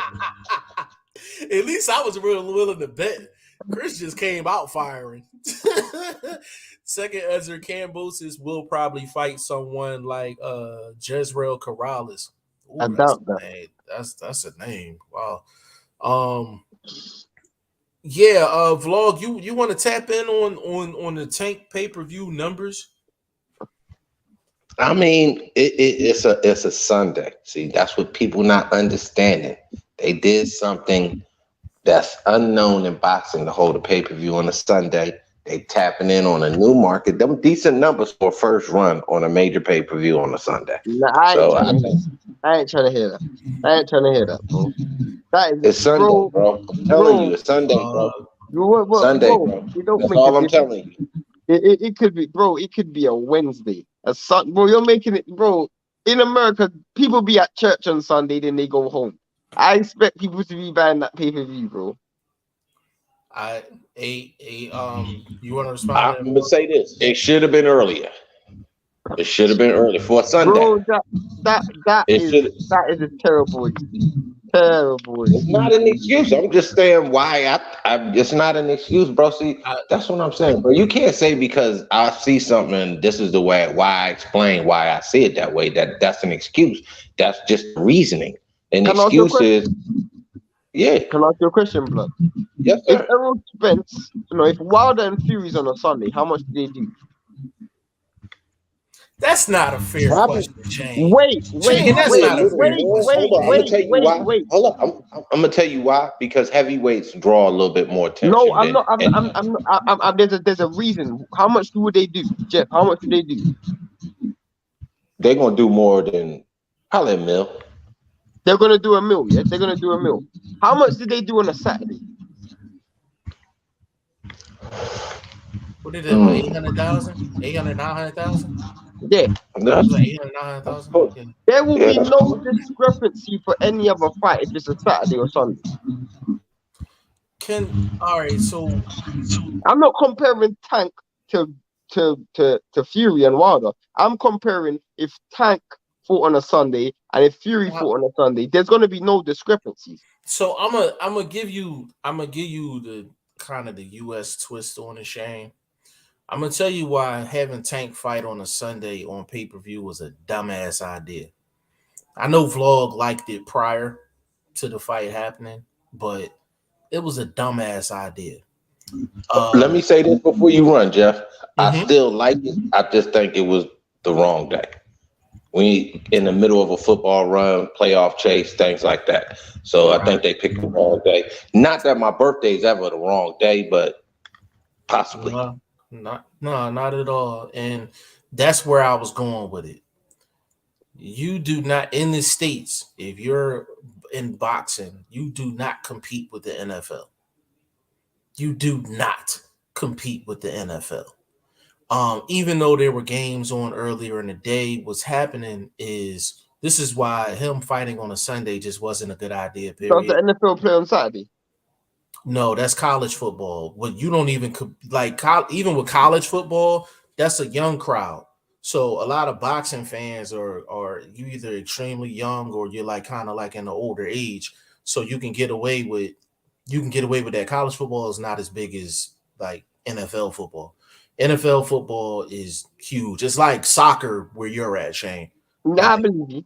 At least I was really willing to bet. Chris just came out firing. Second, Ezra Cambosis will probably fight someone like Jezreel Corrales. Ooh, I doubt that. That's a name. Wow. Yeah, Vlog, you want to tap in on the Tank pay-per-view numbers? I mean, it's a Sunday. See, that's what people not understanding. They did something that's unknown in boxing to hold a pay-per-view on a Sunday. They tapping in on a new market. Them decent numbers for a first run on a major pay-per-view on a Sunday. Nah, I ain't trying to hear that. I ain't trying to hear that, bro. It's Sunday, bro. I'm telling you, it's Sunday, bro. Sunday, bro. That's all I'm telling you. It could be, bro. It could be a Wednesday, bro. You're making it, bro. In America, people be at church on Sunday, then they go home. I expect people to be buying that pay-per-view, bro. You want to respond? I'm gonna say this: it should have been earlier. It should have been early for a Sunday. Bro, that is a terrible excuse. Terrible excuse. It's not an excuse. I'm just saying why it's not an excuse, bro. See, that's what I'm saying, bro. You can't say because I see something, this is the way why I explain why I see it that way. That's an excuse. That's just reasoning. An excuse is yeah. Can I ask you a question, blood? Yes, sir. If Errol Spence, if Wilder and Fury's on a Sunday, how much do they do? That's not a fair question, Shane. Wait. Hold up. I'm gonna tell you why. Because heavyweights draw a little bit more attention. No, I'm not. There's a reason. How much would they do, Jeff? How much do they do? they're gonna do more than probably $1 million. They're gonna do $1 million. Yeah, they're gonna do $1 million. How much did they do on a Saturday? What did it? What, 800,000? 800, 900,000? Yeah. It was like 800, 900,000? Yeah. There will be Yeah. no discrepancy for any other fight if it's a Saturday or Sunday. All right, so I'm not comparing Tank to Fury and Wilder. I'm comparing if Tank fought on a Sunday and if Fury fought on a Sunday, there's gonna be no discrepancies. so I'm gonna give you the kind of the US twist on it, Shane. I'm gonna tell you why having Tank fight on a Sunday on pay-per-view was a dumbass idea. I know Vlog liked it prior to the fight happening, but it was a dumbass idea. Let me say this before you run, Jeff. I Mhm. still like it. I just think it was the wrong day. We in the middle of a football run, playoff chase, things like that. So I think they picked the wrong day. Not that my birthday is ever the wrong day, but possibly. No, not at all. And that's where I was going with it. You do not in the States, if you're in boxing, you do not compete with the NFL. You do not compete with the NFL. Even though there were games on earlier in the day, what's happening is this is why him fighting on a Sunday just wasn't a good idea, Does the period. NFL play on Saturday? No, that's college football. What you don't even like, even with college football, that's a young crowd. So a lot of boxing fans are you either extremely young or you're like kind of like in the older age. So you can get away with that. College football is not as big as like NFL football. NFL football is huge. It's like soccer where you're at, Shane. Nah, I Like, believe you.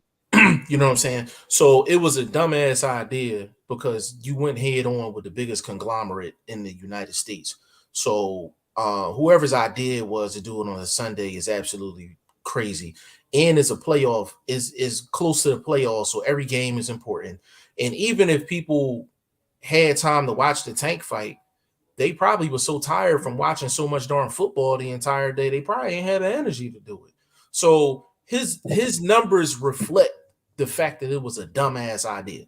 you know what I'm saying? So it was a dumbass idea because you went head on with the biggest conglomerate in the United States. So whoever's idea was to do it on a Sunday is absolutely crazy. And it's a playoff, is close to the playoff, so every game is important. And even if people had time to watch the Tank fight, they probably were so tired from watching so much darn football the entire day, they probably ain't had the energy to do it. So his numbers reflect the fact that it was a dumbass idea.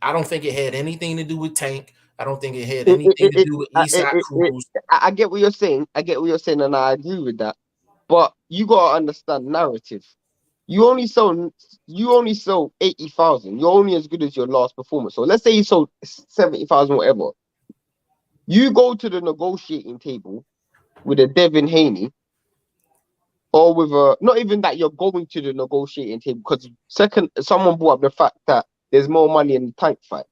I don't think it had anything to do with Tank. I don't think it had anything to do with Eastside Cruz. I get what you're saying. I get what you're saying, and I agree with that. But you gotta understand narrative. You only sold 80,000. You're only as good as your last performance. So let's say you sold 70,000, whatever. You go to the negotiating table with a Devin Haney, or with a not even that you're going to the negotiating table because someone brought up the fact that there's more money in the Tank fight.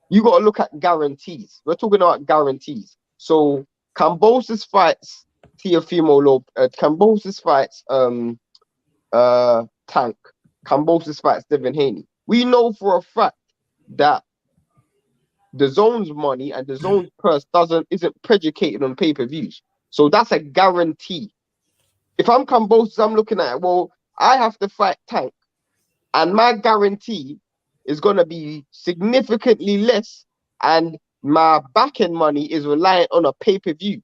You got to look at guarantees. We're talking about guarantees. So Kambosos fights Teofimo Lopez. Kambosos fights Tank. Kambosos fights Devin Haney. We know for a fact that the zone's money and the zone's purse isn't predicated on pay-per-views. So that's a guarantee. If I'm Kambosos, I'm looking at it, well, I have to fight Tank, and my guarantee is gonna be significantly less, and my back-end money is reliant on a pay-per-view.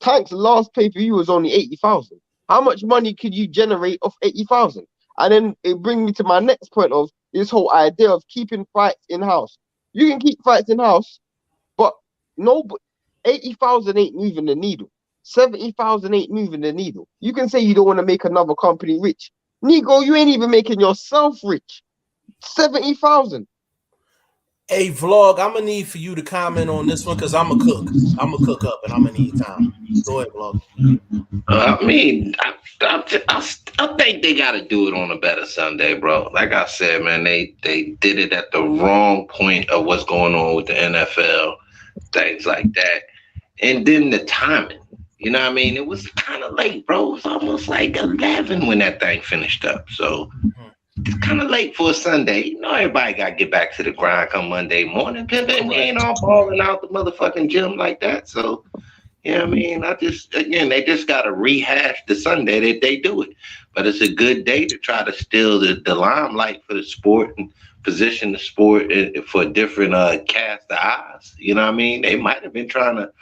Tank's last pay-per-view was only 80,000. How much money could you generate off 80,000? And then it brings me to my next point of this whole idea of keeping fights in-house. You can keep fights in-house, but 80,000 ain't moving the needle. 70,000 ain't moving the needle. You can say you don't want to make another company rich. Negro, you ain't even making yourself rich. 70,000. Hey, Vlog, I'm gonna need for you to comment on this one because I'm a cook. I'm gonna cook up and I'm gonna need time. Go ahead, Vlog. I mean, I think they got to do it on a better Sunday, bro. Like I said, man, they did it at the wrong point of what's going on with the NFL, things like that. And then the timing, you know what I mean? It was kind of late, bro. It was almost like 11 when that thing finished up. So it's kind of late for a Sunday. You know, everybody got to get back to the grind come Monday morning. Pivot ain't all balling out the motherfucking gym like that. So, you know what I mean? They just got to rehash the Sunday that they do it. But it's a good day to try to steal the limelight for the sport and position the sport for different cast of eyes. You know what I mean? They might have been trying to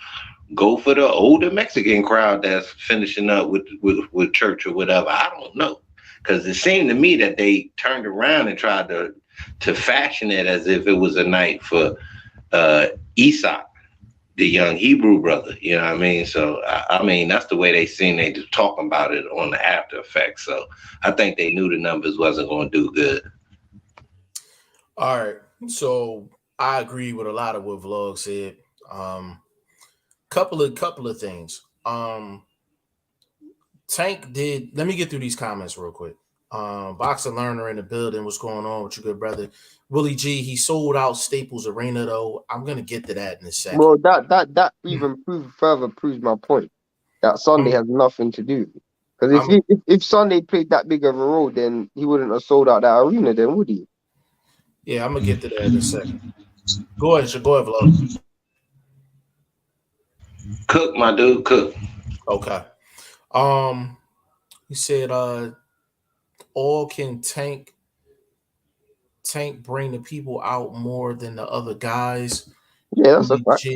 go for the older Mexican crowd that's finishing up with church or whatever. I don't know. because it seemed to me that they turned around and tried to fashion it as if it was a night for Esau, the young Hebrew brother. You know what I mean? So I mean, that's the way they seen they just talking about it on the after effects. So I think they knew the numbers wasn't going to do good. All right, so I agree with a lot of what Vlog said. Couple of things. Tank did. Let me get through these comments real quick. Boxer Learner in the building. What's going on with you, good brother? Willie G. He sold out Staples Arena though. I'm gonna get to that in a second. Well, that even further proves my point that Sunday has nothing to do. Because if Sunday played that big of a role, then he wouldn't have sold out that arena, then would he? Yeah, I'm gonna get to that in a second. Go ahead, Vlog. Cook, my dude, cook. Okay. He said, all can Tank bring the people out more than the other guys. Yeah, that's a fact.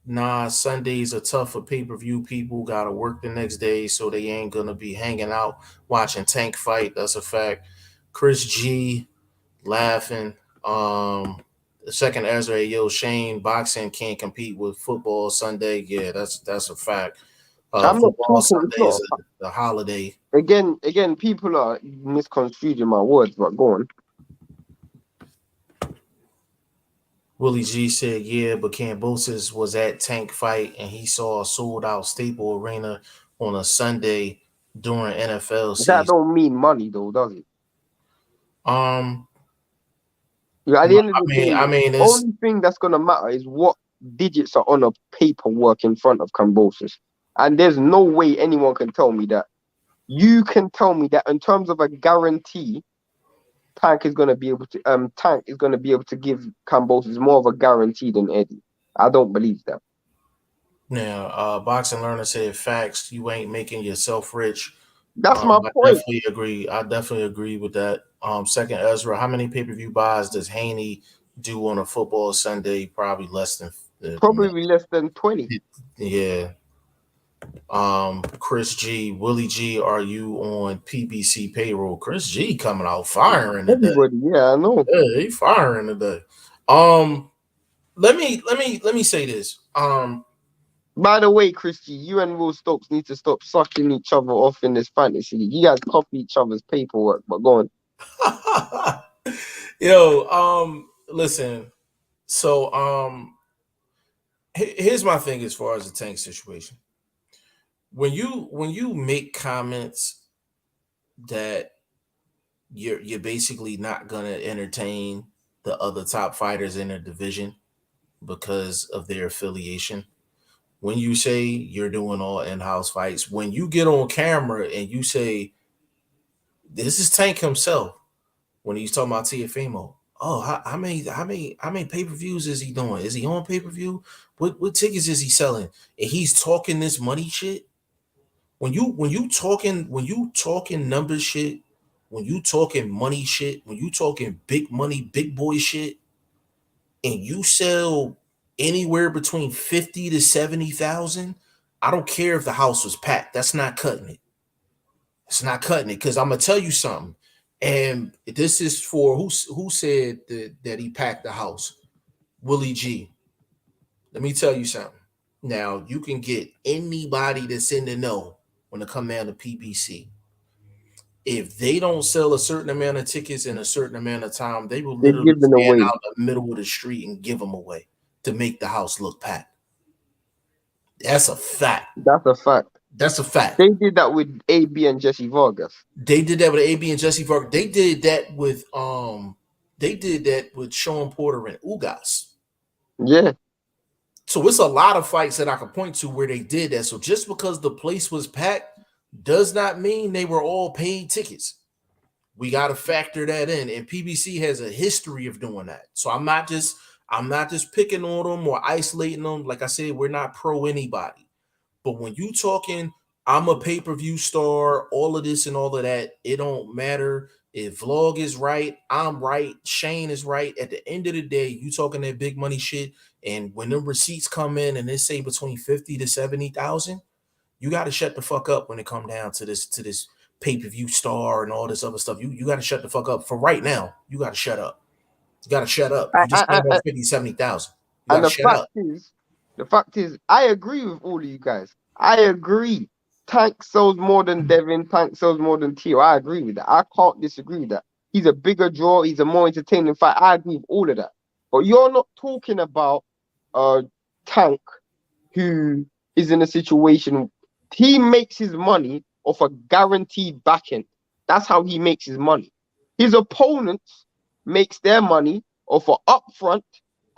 Nah, Sundays are tough for pay-per-view people. Gotta work the next day, so they ain't gonna be hanging out watching Tank fight. That's a fact. Chris G laughing. The second Ezra, yo, Shane, boxing can't compete with football Sunday. Yeah, that's a fact. I'm not Football talking. Sunday is a holiday. Again, people are misconstruing my words, but go on. Willie G said, yeah, but Cambosis was at Tank fight and he saw a sold out Staple Arena on a Sunday during NFL season. That don't mean money though, does it? At the end of the day, the only thing that's gonna matter is what digits are on a paperwork in front of Cambosis. And there's no way anyone can tell me that. You can tell me that in terms of a guarantee, Tank is gonna be able to give Cambosis more of a guarantee than Eddie. I don't believe that. Now, Boxing Learner said, facts, you ain't making yourself rich. That's my point. I definitely agree with that. Second Ezra, how many pay-per-view buys does Haney do on a football Sunday? Probably less than less than 20. Yeah. Chris G, Willie G, are you on PBC payroll? Chris G coming out firing today. Everybody, yeah, I know. Yeah, he firing today. Let me say this. By the way, Chris G, you and Will Stokes need to stop sucking each other off in this fantasy league. You guys copy each other's paperwork, but go on. Yo, listen. So, here's my thing as far as the Tank situation. When you make comments that you're basically not gonna entertain the other top fighters in the division because of their affiliation. When you say you're doing all in-house fights, when you get on camera and you say, this is Tank himself, when he's talking about Tiafimo, oh, how many pay-per-views is he doing? Is he on pay-per-view? What tickets is he selling? And he's talking this money shit. When you talking numbers shit, when you talking money shit, when you talking big money, big boy shit, and you sell anywhere between 50 to 70,000, I don't care if the house was packed. That's not cutting it. It's not cutting it, because I'm gonna tell you something. And this is for who said that he packed the house? Willie G. Let me tell you something. Now you can get anybody that's in the know when it come down to PBC. If they don't sell a certain amount of tickets in a certain amount of time, they will literally stand out in the middle of the street and give them away to make the house look packed. That's a fact. That's a fact. That's a fact. They did that with AB and Jesse Vargas. They did that with AB and Jesse Vargas. They did that with Sean Porter and Ugas. Yeah. So it's a lot of fights that I can point to where they did that. So just because the place was packed does not mean they were all paid tickets. We got to factor that in. And PBC has a history of doing that. So I'm not just picking on them or isolating them. Like I said, we're not pro anybody. But when you talking, I'm a pay-per-view star, all of this and all of that, it don't matter. If Vlog is right, I'm right, Shane is right. At the end of the day, you talking that big money shit, and when the receipts come in and they say between 50 to 70,000, you got to shut the fuck up when it come down to this pay-per-view star and all this other stuff. You got to shut the fuck up for right now. You got to shut up. You got to shut up. You just made about 50, 70,000. You got And to shut up. the fact is, I agree with all of you guys. I agree. Tank sells more than Devin. Tank sells more than Tio. I agree with that. I can't disagree with that. He's a bigger draw. He's a more entertaining fight. I agree with all of that. But you're not talking about Tank, who is in a situation. He makes his money off a guaranteed backing. That's how he makes his money. His opponents makes their money off an upfront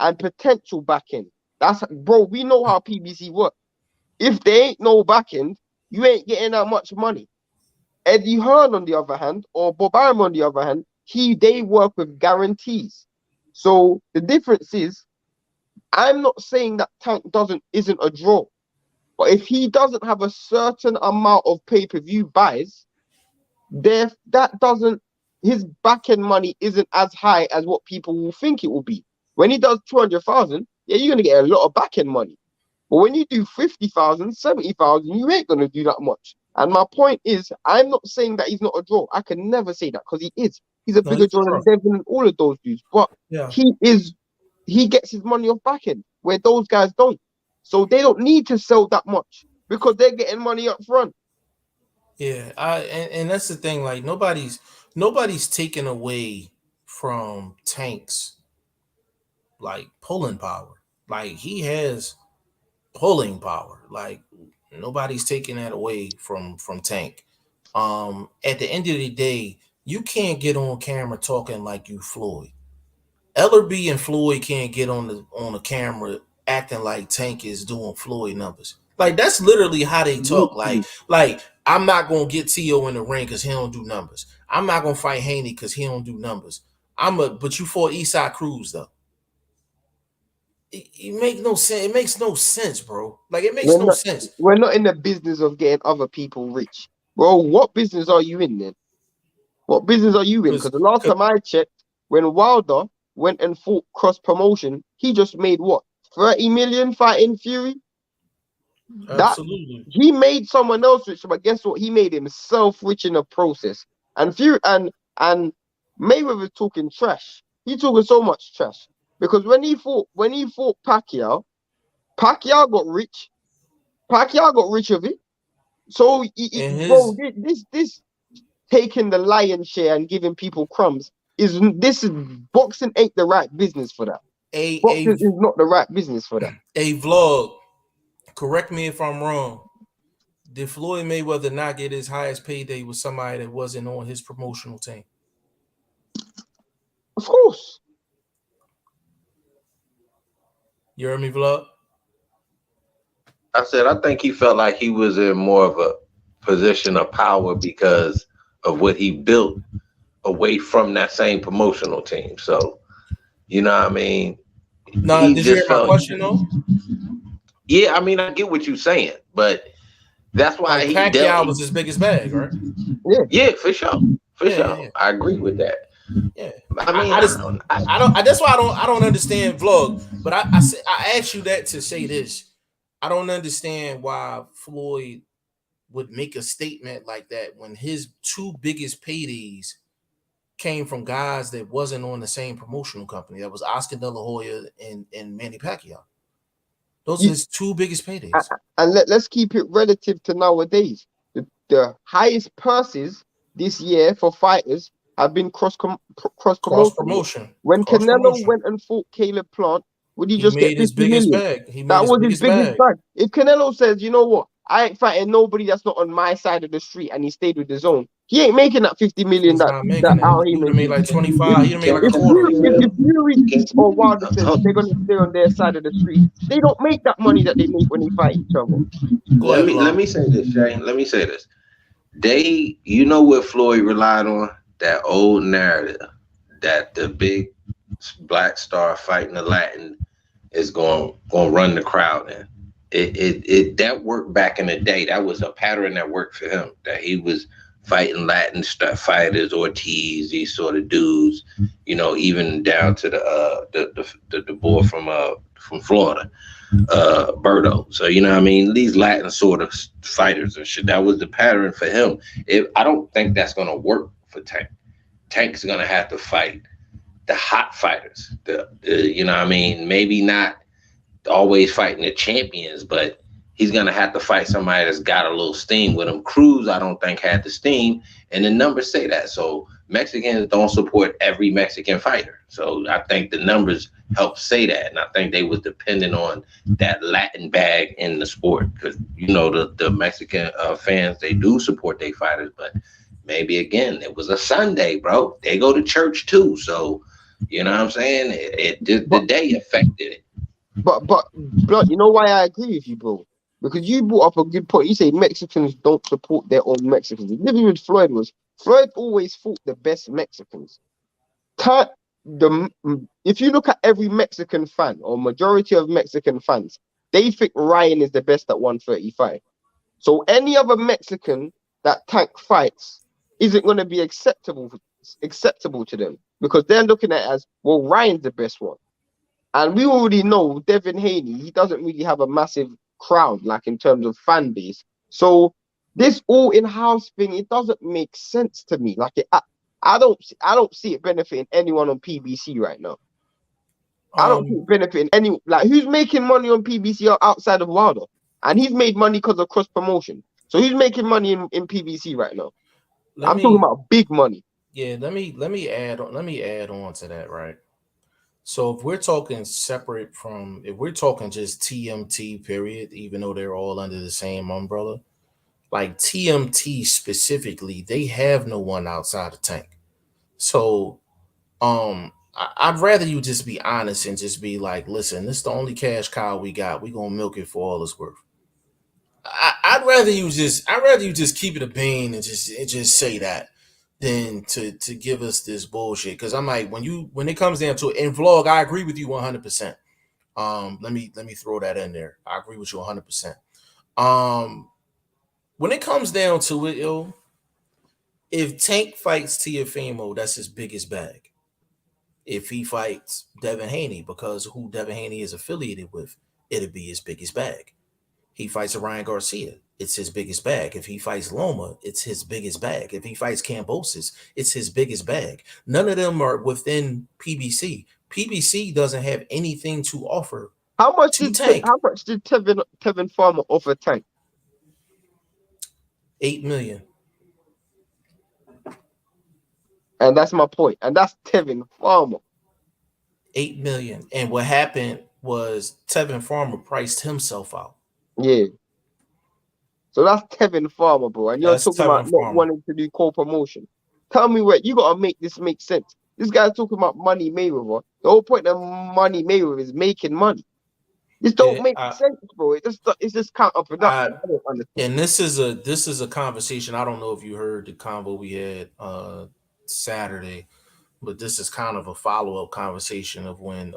and potential backing. That's, bro, we know how PBC works. If there ain't no backing, you ain't getting that much money. Eddie Hearn, on the other hand, or Bob Arum, on the other hand, they work with guarantees. So the difference is, I'm not saying that Tank isn't a draw, but if he doesn't have a certain amount of pay-per-view buys, his back-end money isn't as high as what people will think it will be. When he does 200,000, yeah, you're gonna get a lot of back-end money. But when you do 50,000, 70,000, you ain't gonna do that much. And my point is, I'm not saying that he's not a draw. I can never say that because he is. He's a bigger draw than Devin and all of those dudes. But he gets his money off back end where those guys don't. So they don't need to sell that much because they're getting money up front. Yeah, and that's the thing. Like nobody's taken away from Tank's like pulling power. Like he has pulling power. Like nobody's taking that away from Tank. At the end of the day, you can't get on camera talking like you Floyd. Ellerby and Floyd can't get on the camera acting like Tank is doing Floyd numbers. Like that's literally how they talk. Like I'm not gonna get T.O. in the ring because he don't do numbers. I'm not gonna fight Haney because he don't do numbers. But you fought Eastside Cruz though. It makes no sense. It makes no sense, bro. Like it makes no sense. We're not in the business of getting other people rich, bro. What business are you in then? What business are you in? Because the last time I checked, when Wilder went and fought cross promotion, he just made what, 30 million fighting Fury? Absolutely. He made someone else rich, but guess what? He made himself rich in the process. And Fury and Mayweather talking trash. He talking so much trash because when he fought Pacquiao got rich. Pacquiao got rich of it. So bro, this taking the lion's share and giving people crumbs boxing ain't the right business for that. Boxing is not the right business for that. A vlog. Correct me if I'm wrong. Did Floyd Mayweather not get his highest payday with somebody that wasn't on his promotional team? Of course. You heard me, vlog? I said I think he felt like he was in more of a position of power because of what he built away from that same promotional team. So, you know what I mean? No, did you hear my question though? Yeah, I mean, I get what you're saying, but that's why like Pacquiao was his biggest bag, right? Yeah, for sure. Yeah. I agree with that. Yeah, I mean, I don't. That's why I don't understand vlog. But I asked you that to say this. I don't understand why Floyd would make a statement like that when his two biggest paydays came from guys that wasn't on the same promotional company. That was Oscar De La Hoya and Manny Pacquiao. Those are his two biggest paydays. And let's keep it relative to nowadays. The highest purses this year for fighters have been cross promotion. When Canelo went and fought Caleb Plant, would he just get 50 million? That was his biggest bag. If Canelo says, you know what, I ain't fighting nobody that's not on my side of the street, and he stayed with his own, he ain't making that 50 million. He made like 25. He made like a quarter. If Fury or Wilder says they're gonna stay on their side of the street, they don't make that money that they make when they fight each other. Let me say this, Shane. Let me say this. You know what Floyd relied on? That old narrative that the big black star fighting the Latin is going to run the crowd in. It that worked back in the day. That was a pattern that worked for him. That he was fighting Latin fighters, Ortiz, these sort of dudes. You know, even down to the boy from Florida. Berto. So you know what I mean, these Latin sort of fighters and shit. That was the pattern for him. I don't think that's gonna work for Tank. Tank's gonna have to fight the hot fighters. The you know what I mean, maybe not always fighting the champions, but he's gonna have to fight somebody that's got a little steam with him. Cruz, I don't think, had the steam, and the numbers say that. So Mexicans don't support every Mexican fighter. So I think the numbers help say that, and I think they was dependent on that Latin bag in the sport, because you know the Mexican fans, they do support their fighters, but maybe again it was a Sunday, bro. They go to church too, so you know what I'm saying. The day affected it. But you know why I agree with you, bro? Because you brought up a good point. You say Mexicans don't support their own Mexicans. The difference with Floyd was Floyd always fought the best Mexicans. If you look at every Mexican fan or majority of Mexican fans, they think Ryan is the best at 135. So any other Mexican that Tank fights isn't going to be acceptable to them, because they're looking at it as, well, Ryan's the best one. And we already know Devin Haney, he doesn't really have a massive crowd, like in terms of fan base. So this all in-house thing, it doesn't make sense to me. Like I don't see it benefiting anyone on PBC right now. I don't see it benefiting anyone. Like, who's making money on PBC outside of Wilder? And he's made money because of cross promotion. So who's making money in PBC right now? I'm talking about big money. Yeah, let me add on to that, right? So if we're talking if we're talking just TMT period, even though they're all under the same umbrella, like TMT specifically, they have no one outside of Tank. So I'd rather you just be honest and just be like, listen, this is the only cash cow we got. We're gonna milk it for all it's worth. I'd rather you just keep it a bean and just say that than to give us this bullshit. Because I'm like, when it comes down to it, in vlog, I agree with you 100%. Let me throw that in there. I agree with you 100%. When it comes down to it, yo, if Tank fights Tiafimo, that's his biggest bag. If he fights Devin Haney, because who Devin Haney is affiliated with, it'll be his biggest bag. He fights Ryan Garcia, it's his biggest bag. If he fights Loma, it's his biggest bag. If he fights Cambosis, it's his biggest bag. None of them are within PBC. PBC doesn't have anything to offer. How much did Tevin Farmer offer Tank? 8 million. And that's my point. And that's Tevin Farmer. 8 million. And what happened was Tevin Farmer priced himself out. Yeah. So that's Tevin Farmer, bro. And you're talking about not wanting to do co-promotion. Tell me where you gotta make this make sense. This guy's talking about Money Mayweather. The whole point of Money Mayweather is making money. This don't make sense, bro. It's just counterproductive. I don't understand. And this is a conversation. I don't know if you heard the convo we had Saturday, but this is kind of a follow-up conversation of when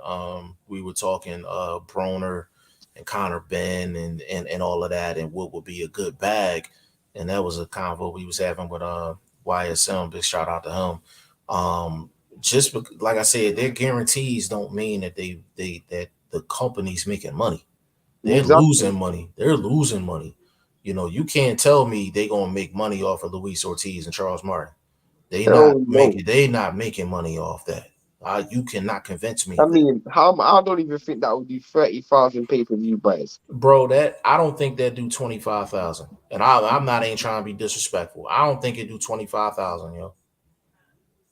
we were talking Broner and Connor Ben and all of that, and what would be a good bag. And that was a convo we was having with YSM. Big shout out to him. Just like I said, their guarantees don't mean that that the company's making money. They're losing money. They're losing money. You know, you can't tell me they gonna make money off of Luis Ortiz and Charles Martin. They not making money off that. You cannot convince me. I mean, I don't even think that would do 30,000 pay-per-view buys. Bro, I don't think that do 25,000. And ain't trying to be disrespectful. I don't think it do 25,000, yo.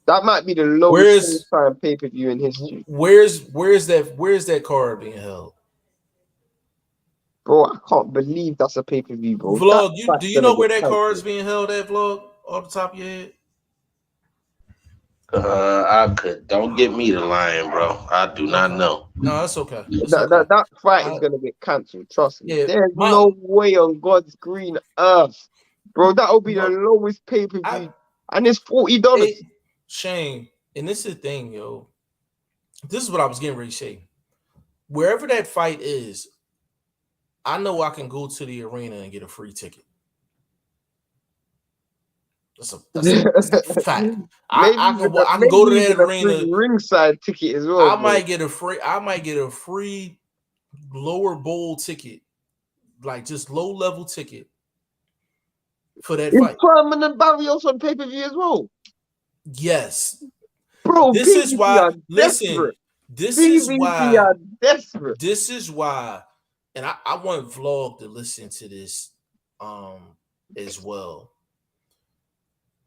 That might be the lowest time pay-per-view in history. Where's that card being held? Bro, I can't believe that's a pay-per-view, bro. Vlog, do you know where that card's being held at, Vlog? Off the top of your head? Don't get me the lion, bro. I do not know. No, that's okay. That fight is gonna get cancelled. Trust me. Yeah, there's no way on God's green earth, bro. That will be the lowest pay-per-view, and it's $40. Shane, and this is the thing, yo. This is what I was getting ready to say. Wherever that fight is, I know I can go to the arena and get a free ticket. That's a fact. I can go to that arena. Ringside ticket as well. I might get a free lower bowl ticket, like just low level ticket for that Is fight. Permanent Barrios on pay-per-view as well? Yes. Bro, This is PVC why, are listen, desperate. this is PVC why, are desperate. this is why, and I want Vlog to listen to this as well.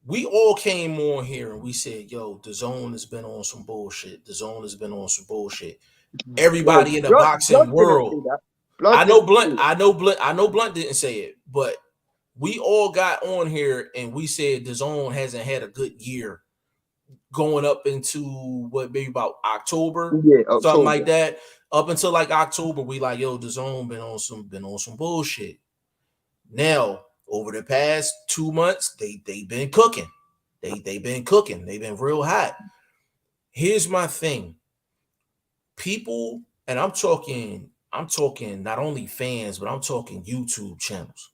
We all came on here and we said, yo, the zone has been on some bullshit. The zone has been on some bullshit. Everybody Well, in the Blunt boxing didn't say world. that. Blunt didn't say that. I know Blunt didn't say it, but we all got on here and we said the zone hasn't had a good year going up into what, maybe about October, Yeah, something October. like that. Up until like October, we like, yo, the zone been on some bullshit. Now, over the past 2 months, they've been cooking. They've been cooking. They've been real hot. Here's my thing. People, and I'm talking not only fans, but I'm talking YouTube channels.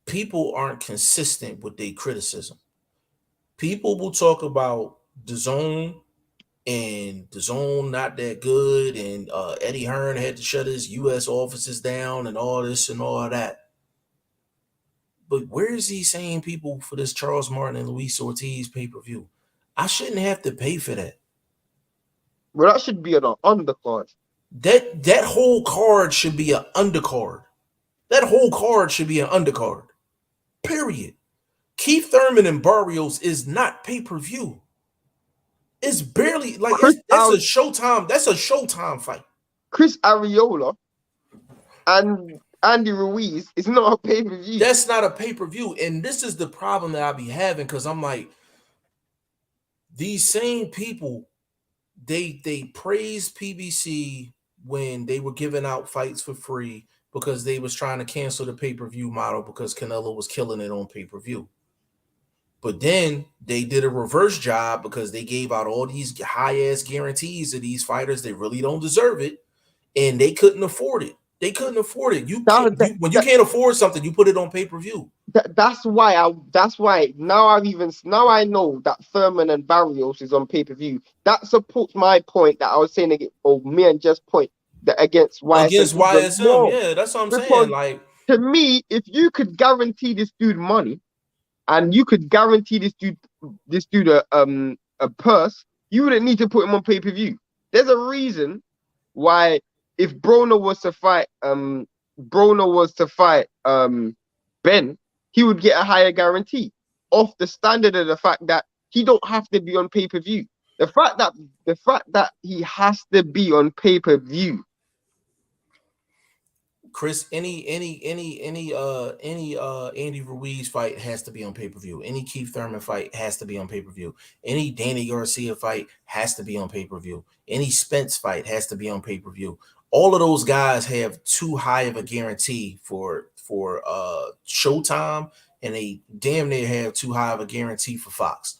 People aren't consistent with their criticism. People will talk about the zone and the zone not that good, and Eddie Hearn had to shut his U.S. offices down and all this and all that. But where is he saying people for this Charles Martin and Luis Ortiz pay-per-view? I shouldn't have to pay for that. Well, that should be an undercard. That whole card should be an undercard. That whole card should be an undercard. Period. Keith Thurman and Barrios is not pay-per-view. It's barely like that's a Showtime. That's a Showtime fight. Chris Arreola and Andy Ruiz is not a pay-per-view. That's not a pay-per-view. And this is the problem that I be having, because I'm like, these same people, they praised PBC when they were giving out fights for free because they was trying to cancel the pay-per-view model because Canelo was killing it on pay-per-view. But then they did a reverse job because they gave out all these high-ass guarantees to these fighters that really don't deserve it, and they couldn't afford it. They couldn't afford it. When you can't afford something, you put it on pay-per-view. That's why now I know that Thurman and Barrios is on pay-per-view. That supports my point that I was saying, or me and Just point that against YSM. Against YSM, yeah, that's what I'm saying. Like, to me, if you could guarantee this dude money, and you could guarantee this dude a purse, you wouldn't need to put him on pay-per-view. There's a reason why if Broner was to fight Ben, he would get a higher guarantee off the standard of the fact that he don't have to be on pay-per-view. The fact that he has to be on pay-per-view. Chris, any Andy Ruiz fight has to be on pay-per-view. Any Keith Thurman fight has to be on pay-per-view. Any Danny Garcia fight has to be on pay-per-view. Any Spence fight has to be on pay-per-view. All of those guys have too high of a guarantee for Showtime, and they damn near have too high of a guarantee for Fox.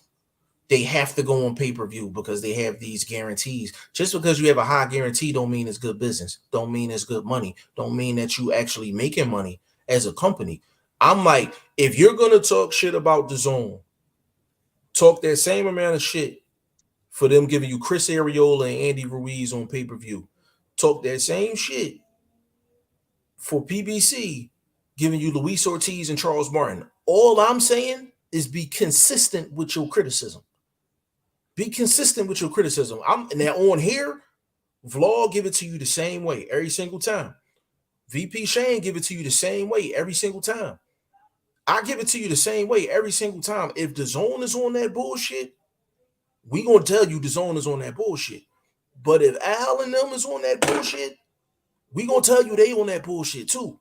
They have to go on pay-per-view because they have these guarantees. Just because you have a high guarantee don't mean it's good business. Don't mean it's good money. Don't mean that you actually making money as a company. I'm like, if you're going to talk shit about the zone, talk that same amount of shit for them giving you Chris Arreola and Andy Ruiz on pay-per-view. Talk that same shit for PBC giving you Luis Ortiz and Charles Martin. All I'm saying is be consistent with your criticism. Be consistent with your criticism. I'm now on here. Vlog give it to you the same way every single time. VP Shane give it to you the same way every single time. I give it to you the same way every single time. If the zone is on that bullshit, we gonna tell you the zone is on that bullshit. But if Al and them is on that bullshit, we gonna tell you they on that bullshit too.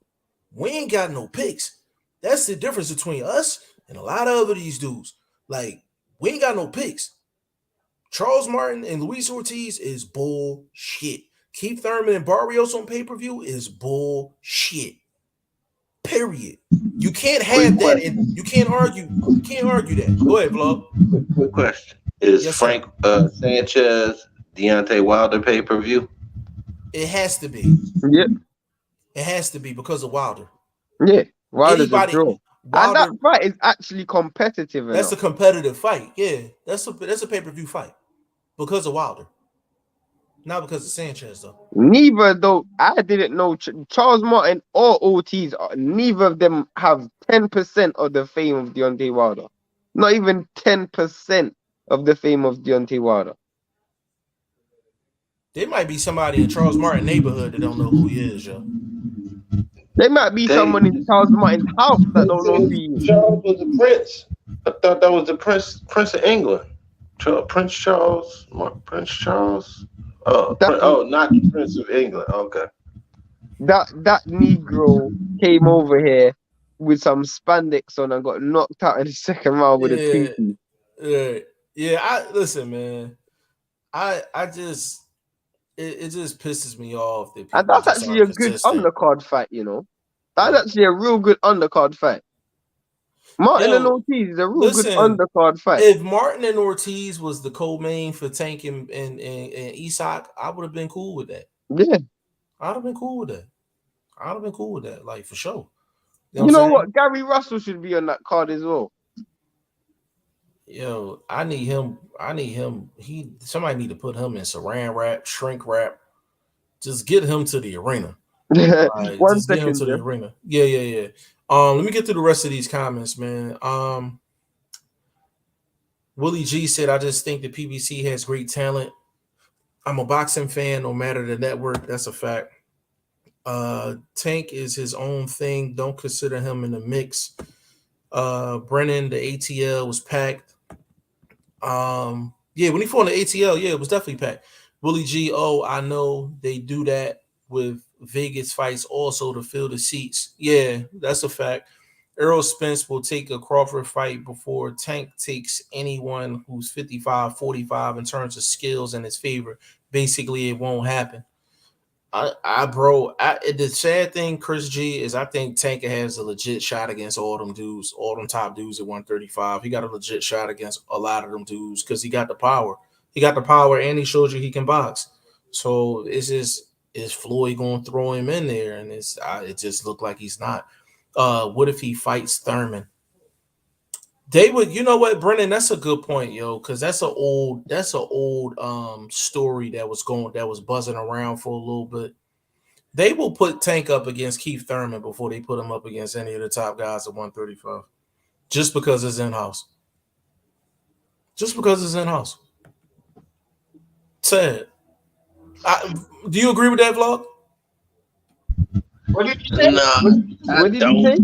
We ain't got no picks. That's the difference between us and a lot of other these dudes. Like, we ain't got no picks. Charles Martin and Luis Ortiz is bullshit. Keith Thurman and Barrios on pay-per-view is bullshit. Period. You can't have that, and you can't argue. You can't argue that. Go ahead, Vlog. Quick question: Is Frank Sanchez Deontay Wilder pay-per-view? It has to be. Yep. It has to be because of Wilder. Yeah. Wilder's a draw. Wilder, and that fight is actually competitive. That's a competitive fight. Yeah, that's a pay-per-view fight because of Wilder. Not because of Sanchez though. Neither though. I didn't know Charles Martin or Ortiz. Neither of them have 10% of the fame of Deontay Wilder. Not even 10% of the fame of Deontay Wilder. There might be somebody in Charles Martin neighborhood that don't know who he is, yo. There might be someone in Charles Martin's house that don't know who he is. Charles was a prince. I thought that was the Prince of England. Prince Charles. Oh, not the Prince of England. Okay. That Negro came over here with some spandex on and got knocked out in the second round with a 2-2. Yeah. Listen, man. I just it just pisses me off that people. And that's actually a good undercard fight, you know. That's actually a real good undercard fight. Martin and Ortiz is a real good undercard fight. If Martin and Ortiz was the co-main for Tank and Isak, I would have been cool with that. Yeah. I'd have been cool with that. Like, for sure. You know what? Gary Russell should be on that card as well. Yo, I need him. Somebody need to put him in saran wrap, shrink wrap. Just get him to the arena. Get him to the arena. Yeah. Let me get through the rest of these comments, man. Willie G said, I just think the PBC has great talent. I'm a boxing fan, no matter the network. That's a fact. Tank is his own thing. Don't consider him in the mix. Brennan, the ATL was packed. When he fought in the ATL, it was definitely packed. Willie G, I know they do that with Vegas fights also to fill the seats. Yeah, that's a fact. Errol Spence will take a Crawford fight before Tank takes anyone who's 55, 45 in terms of skills in his favor. Basically, it won't happen. The sad thing, Chris G, is I think Tank has a legit shot against all them dudes, all them top dudes at 135. He got a legit shot against a lot of them dudes because he got the power. He got the power and he showed you he can box. So it's just, is Floyd going to throw him in there? And it just looked like he's not. What if he fights Thurman? They would, you know what, Brennan, that's a good point, yo, because that's an old story that was buzzing around for a little bit. They will put Tank up against Keith Thurman before they put him up against any of the top guys at 135. Just because it's in-house. Sad. Do you agree with that, Vlog? What did you say? No, what did you say?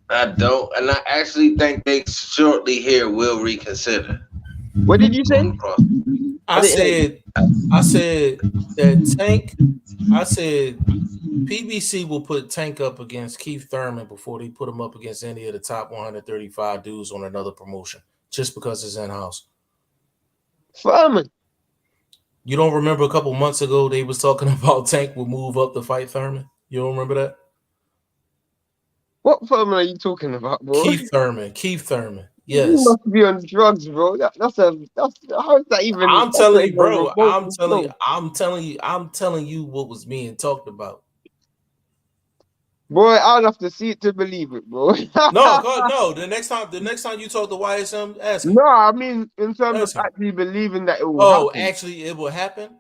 I don't, and I actually think they shortly here will reconsider. What did you say? I said that Tank. I said PBC will put Tank up against Keith Thurman before they put him up against any of the top 135 dudes on another promotion, just because it's in-house. Thurman. You don't remember a couple months ago they was talking about Tank would move up to fight Thurman? You don't remember that? What Thurman are you talking about, bro? Keith Thurman. Yes. You must be on drugs, bro. That's how is that even? I'm telling you, bro. I'm telling you what was being talked about. Boy, I'll have to see it to believe it, bro. No. The next time you talk to YSM, ask him. No, I mean in terms of actually believing that it will happen. Actually it will happen.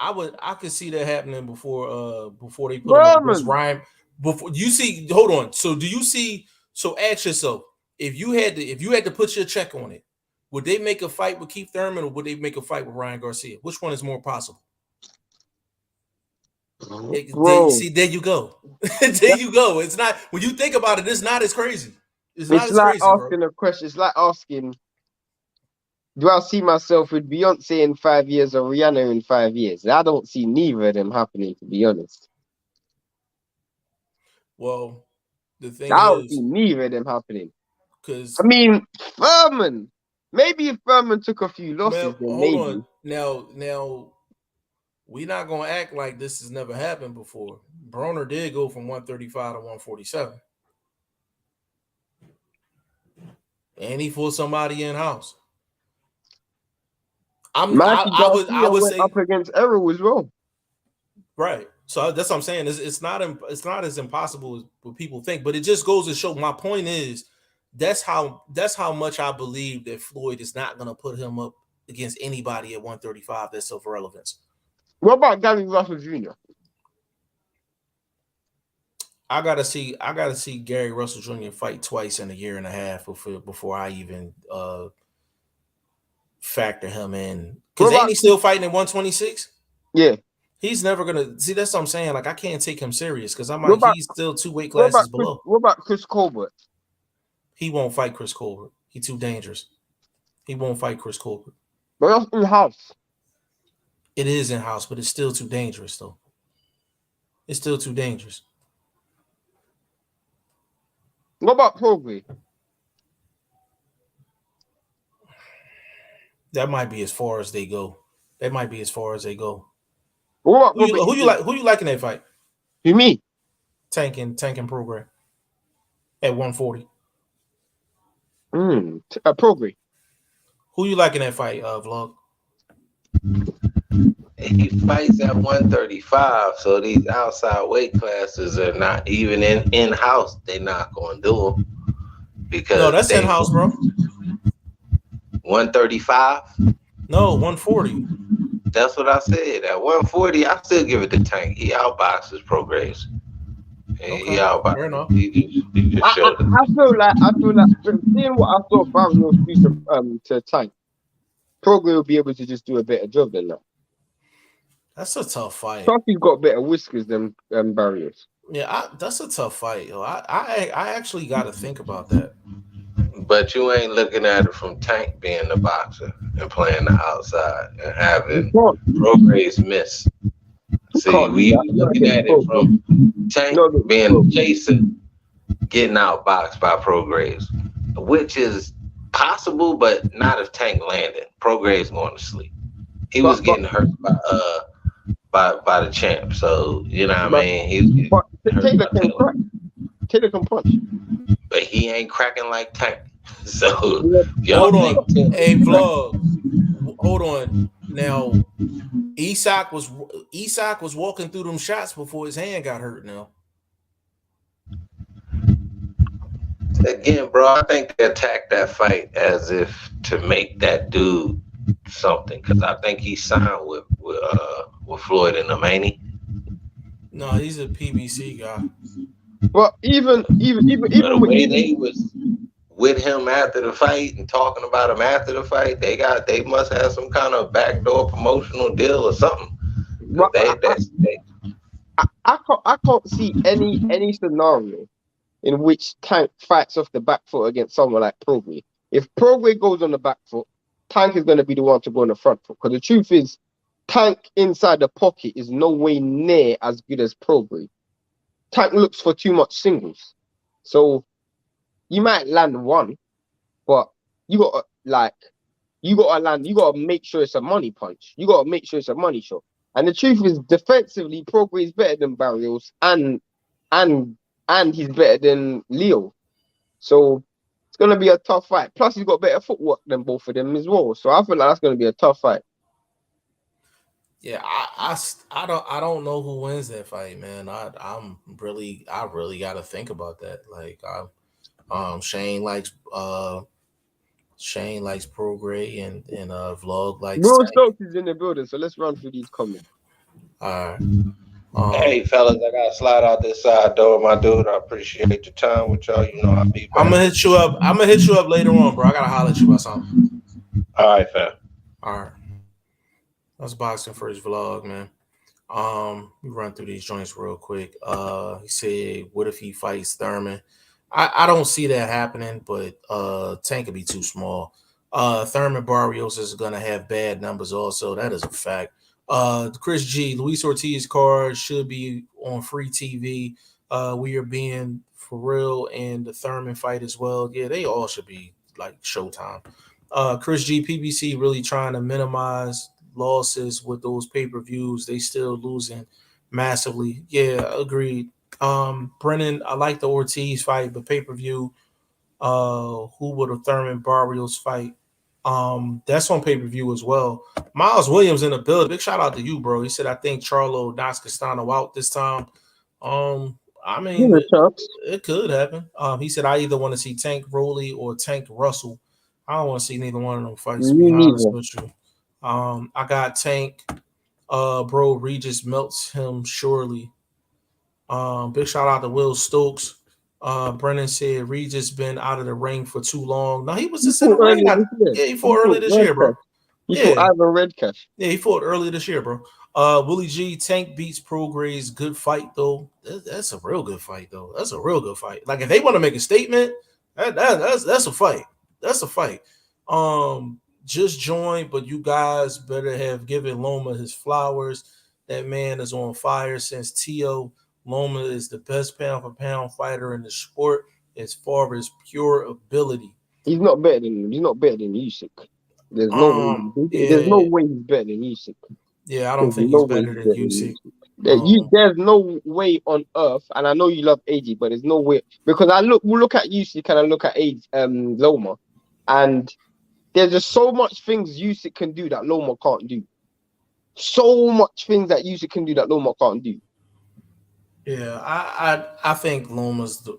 I could see that happening before they put him up against Ryan. Before you see, hold on. So do you see? So ask yourself, if you had to put your check on it, would they make a fight with Keith Thurman or would they make a fight with Ryan Garcia? Which one is more possible? See, there you go. There you go. It's not, when you think about it, it's not as crazy. It's not as like crazy, asking bro. a question. It's like asking, do I see myself with Beyonce in 5 years or Rihanna in 5 years? I don't see neither of them happening, to be honest. Well, the thing I don't see neither of them happening. Because I mean, Furman. Maybe if Furman took a few losses, then hold maybe. on. Now, we're not gonna act like this has never happened before. Broner did go from 135 to 147, and he fought somebody in house. I would say up against Errol as well. Right. So that's what I'm saying. It's not as impossible as what people think, but it just goes to show. My point is that's how much I believe that Floyd is not going to put him up against anybody at 135 that's of relevance. What about Gary Russell Jr.? I gotta see Gary Russell Jr. fight twice in a year and a half before I even factor him in. What Because ain't about he still fighting at 126? yeah? He's never gonna see. That's what I'm saying. Like I can't take him serious because I'm What like about he's still 2 weight classes below. What about Chris Colbert? He won't fight Chris Colbert. He's too dangerous. He won't fight Chris Colbert. But that's in house. It is in house, but it's still too dangerous though. It's still too dangerous. What about Prograis? That might be as far as they go. That might be as far as they go. What about Who you like? Who you like in that fight? You mean? Tank and Program at 140. Prograis. Who you like in that fight, Vlog? He fights at 135, so these outside weight classes are not even in house. They're not going to do them because No, that's in house, bro. 135. No, 140. That's what I said. At 140, I still give it to Tank. He outboxes Prograis. Okay, He outboxes. fair enough. He just showed it. I feel like seeing what I saw Barrios do to Tank, Prograis will be able to just do a better job than that. That's a tough fight. Plus, he's got better whiskers than Barrios. Yeah, that's a tough fight. Yo. I actually got to think about that. But you ain't looking at it from Tank being the boxer and playing the outside and having Prograis miss. See, we looking at it from Tank being a chaser, getting outboxed by Prograis, which is possible, but not if Tank landed. Prograis going to sleep. He was getting hurt by the champ, so you know what I mean. Taylor can punch, but he ain't cracking like Tank. So hold on, hey Vlog, hold on. Now, Isak was walking through them shots before his hand got hurt. Now, again, bro, I think they attacked that fight as if to make that dude something, because I think he signed with Floyd and the Maney. No, he's a PBC guy. Well, even the way they was with him after the fight and talking about him after the fight, they must have some kind of backdoor promotional deal or something. I can't see any scenario in which Tank fights off the back foot against someone like Prograis. If Prograis goes on the back foot, Tank is going to be the one to go on the front foot. Because the truth is, Tank inside the pocket is no way near as good as Prograis. Tank looks for too much singles. So you might land one, but you gotta make sure it's a money punch. You gotta make sure it's a money shot. And the truth is, defensively, Prograis is better than Barrios and he's better than Leo. So it's gonna be a tough fight. Plus, he's got better footwork than both of them as well. So I feel like that's gonna be a tough fight. Yeah, I don't know who wins that fight, man. I really got to think about that. Like, Shane likes Prograis and Vlog likes. Bro Stokes is in the building, so let's run through these comments. All right. Hey fellas, I gotta slide out this side door, my dude. I appreciate your time with y'all. You know I'll be back. I'm gonna hit you up later on, bro. I gotta holler at you about something. All right, fam. All right. That's BoxingFirst Vlog, man. We run through these joints real quick. He said, what if he fights Thurman? I don't see that happening, but Tank could be too small. Thurman Barrios is gonna have bad numbers also. That is a fact. Chris G, Luis Ortiz card should be on free TV. We are being for real, and the Thurman fight as well. Yeah, they all should be like Showtime. Chris G, PBC really trying to minimize losses with those pay-per-views. They still losing massively. Yeah, agreed. Brennan, I like the Ortiz fight, but pay-per-view, who would a Thurman Barrios fight? That's on pay-per-view as well. Miles Williams in the building. Big shout out to you, bro. He said, I think Charlo knocks Castano out this time. I mean, it could happen. He said, I either want to see Tank Roley or Tank Russell. I don't want to see neither one of them fights, to be honest with you. I got Tank Bro, Regis melts him surely. Big shout out to Will Stokes. Brennan said Regis been out of the ring for too long. No, he was He just in the fought ring. earlier this year. Yeah, he He fought early fought this Red year, bro. Cash. He fought Yeah, Ivan Red Cash. yeah, he fought earlier this year, bro. Willie G, Tank beats Prograis. Good fight though. That's a real good fight though. That's a real good fight. Like if they want to make a statement, that's a fight. That's a fight. Just joined, but you guys better have given Loma his flowers. That man is on fire since Tio. Loma is the best pound for pound fighter in the sport as far as pure ability. He's not better than him. He's not better than Usyk. There's no way. There's no Yeah, way he's better than Usyk. yeah, I don't There's think no he's way better he's than better than Usyk. Usyk. Um, There's no way on earth, and I know you love AJ, but there's no way because we look at Usyk and I look at Loma, and there's just so much things Usyk can do that Loma can't do. So much things that Usyk can do that Loma can't do. yeah, I think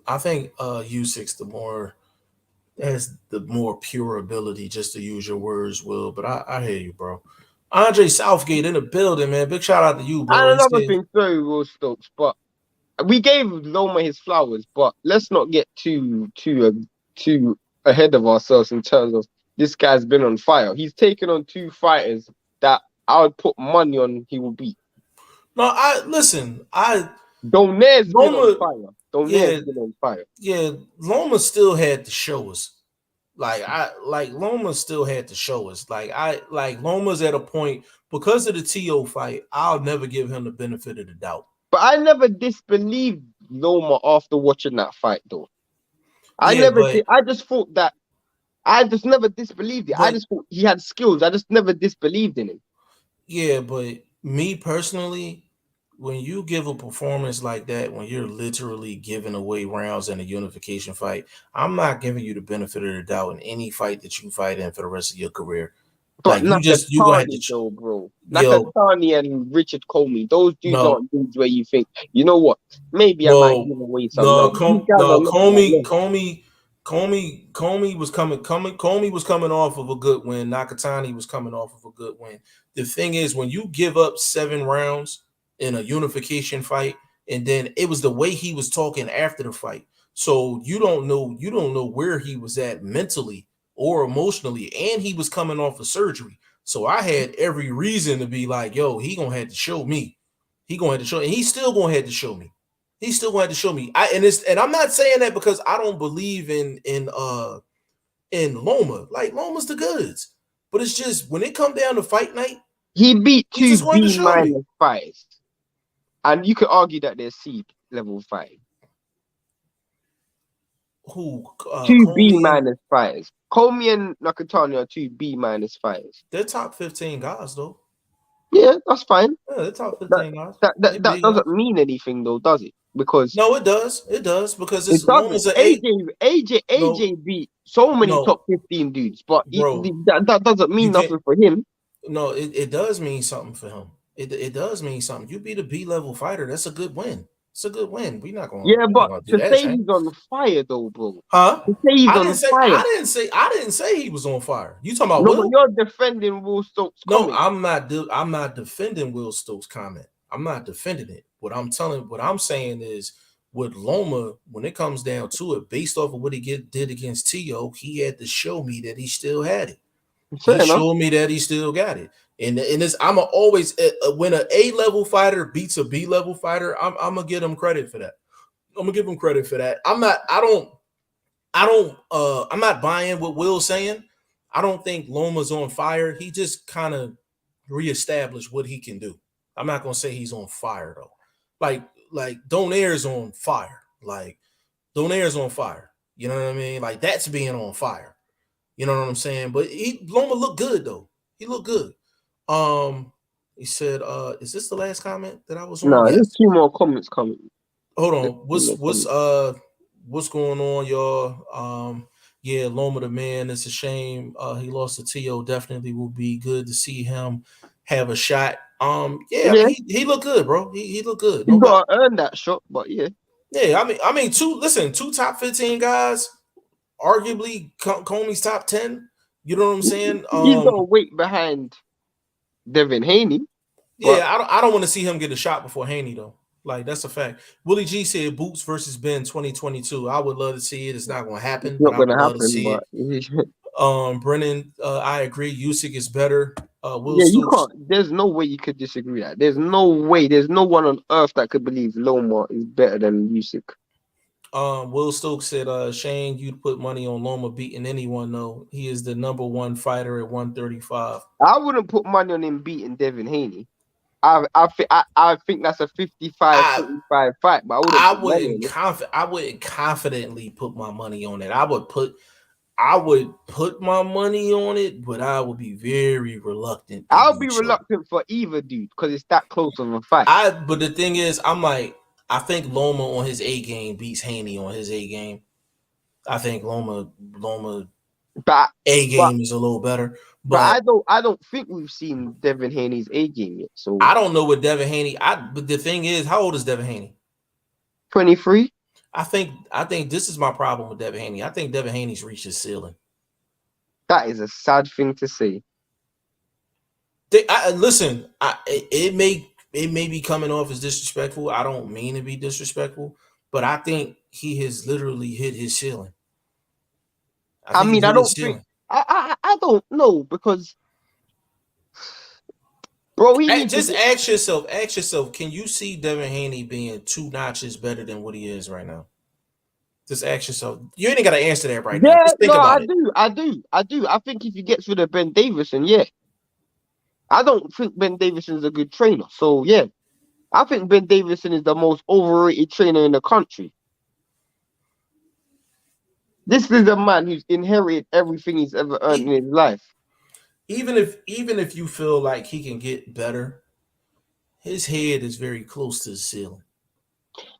I think Usyk's has the more pure ability, just to use your words, Will. But I hear you, bro. Andre Southgate in the building, man. Big shout out to you, bro. And He another said, thing, sorry, Will Stokes, but we gave Loma his flowers, but let's not get too ahead of ourselves in terms of this guy's been on fire. He's taken on two fighters that I would put money on he will beat. "No, I listen. Donaire's been on Loma, fire. Donaire's yeah, been on fire. yeah. Loma still had to show us. Like Loma still had to show us. Like Loma's at a point because of the To fight. I'll never give him the benefit of the doubt. But I never disbelieved Loma after watching that fight, though. I Yeah, never did. I just thought that. I just never disbelieved it. I but just thought he had skills. I just never disbelieved in him. yeah, but me personally, when you give a performance like that, when you're literally giving away rounds in a unification fight, I'm not giving you the benefit of the doubt in any fight that you fight in for the rest of your career. But Like you gonna have to, Nakatani, though, bro. yo, Nakatani and Richard Comey, those dudes no, aren't dudes where you think, you know what? Maybe I might no, give away some. no, No, these guys are not at that level. Comey was Comey was coming off of a good win. Nakatani was coming off of a good win. The thing is, when you give up 7 rounds in a unification fight, and then it was the way he was talking after the fight. So you don't know where he was at mentally or emotionally, and he was coming off of surgery. So I had every reason to be like, yo, he gonna have to show me. He gonna have to show, and he's still gonna have to show me. He's still going to show me. And I'm not saying that because I don't believe in Loma. Like Loma's the goods. But it's just when it come down to fight night, He beat he two just wanted to B show me. minus fighters. And you could argue that they're C level fighting. Who Two B Comey minus fighters. Comey and Nakatani are two B minus fighters. they're top 15 guys though. Yeah, that's fine. Yeah, they're top That 15 guys. that doesn't mean anything though, does it? Because No, it does. It does because it it's doesn't. Loma's an 8. AJ beat so many No, top 15 dudes, but bro. that doesn't mean You can't. nothing for him. No, it does mean something for him. It does mean something. You beat a B level fighter. That's a good win. It's a good win. Yeah, We not but gonna do to that, say Shane. he's on fire though, bro. Huh? To say he's on fire. I didn't say he was on fire. You talking about No, Will? but you're defending Will Stokes' No, comment. I'm not defending Will Stokes' comment. I'm not defending it. What I'm saying is with Loma, when it comes down to it, based off of what he did against Tio, he had to show me that he still had it. Fair He enough. showed me that he still got it. And it's I'm always when an A level fighter beats a B level fighter, I'm gonna give him credit for that. I'm gonna give him credit for that. I'm not buying what Will's saying. I don't think Loma's on fire. He just kind of reestablished what he can do. I'm not gonna say he's on fire though. Like Donaire's on fire. Like Donaire's on fire. You know what I mean? Like that's being on fire. You know what I'm saying? But Loma looked good though. He looked good. He said, is this the last comment that I was on? No, there's Yes. 2 more comments coming. Hold on. There's 2 more comments. What's going on, y'all? Yeah, Loma the man. It's a shame he lost to T.O. Definitely will be good to see him have a shot. Yeah, I Yeah, mean he looked good, bro. He looked good. he's No doubt. got to earn that shot, but yeah. Yeah, I mean, two top 15 guys, arguably Comey's top 10. You know what I'm saying? He's got to wait behind Devin Haney. But Yeah, I don't want to see him get a shot before Haney though. Like that's a fact. Willie G said Boots versus Ben 2022. I would love to see it. It's not going to it's happen, but not I would gonna love to happen. see But it. Brennan, I agree. Usyk is better. Will yeah, you Stokes. can't. There's no way you could disagree that. There's no way. There's no one on earth that could believe Loma is better than Usyk. Will Stokes said, Shane, you'd put money on Loma beating anyone though. He is the #1 fighter at 135. I wouldn't put money on him beating Devin Haney. I think that's a 55-45 fight, but I wouldn't put money on it. I wouldn't confidently put my money on it. I would put my money on it, but I would be very reluctant. I'll be reluctant for either dude because it's that close of a fight. But the thing is, I think Loma on his A game beats Haney on his A game. I think Loma A game is a little better. But I don't think we've seen Devin Haney's A game yet. So I don't know what Devin Haney. But the thing is, how old is Devin Haney? 23. I think this is my problem with Devin Haney. I think Devin Haney's reached his ceiling. That is a sad thing to say. Listen, it may be coming off as disrespectful. I don't mean to be disrespectful, but I think he has literally hit his ceiling. I don't know because, bro, ask yourself, can you see Devin Haney being 2 notches better than what he is right now? Just ask yourself. You ain't got to answer that right now. Just think about it. I do. I think if he gets rid of Ben Davison, yeah. I don't think Ben Davison is a good trainer. So, yeah. I think Ben Davison is the most overrated trainer in the country. This is a man who's inherited everything he's ever earned in his life. Even if you feel like he can get better, his head is very close to the ceiling.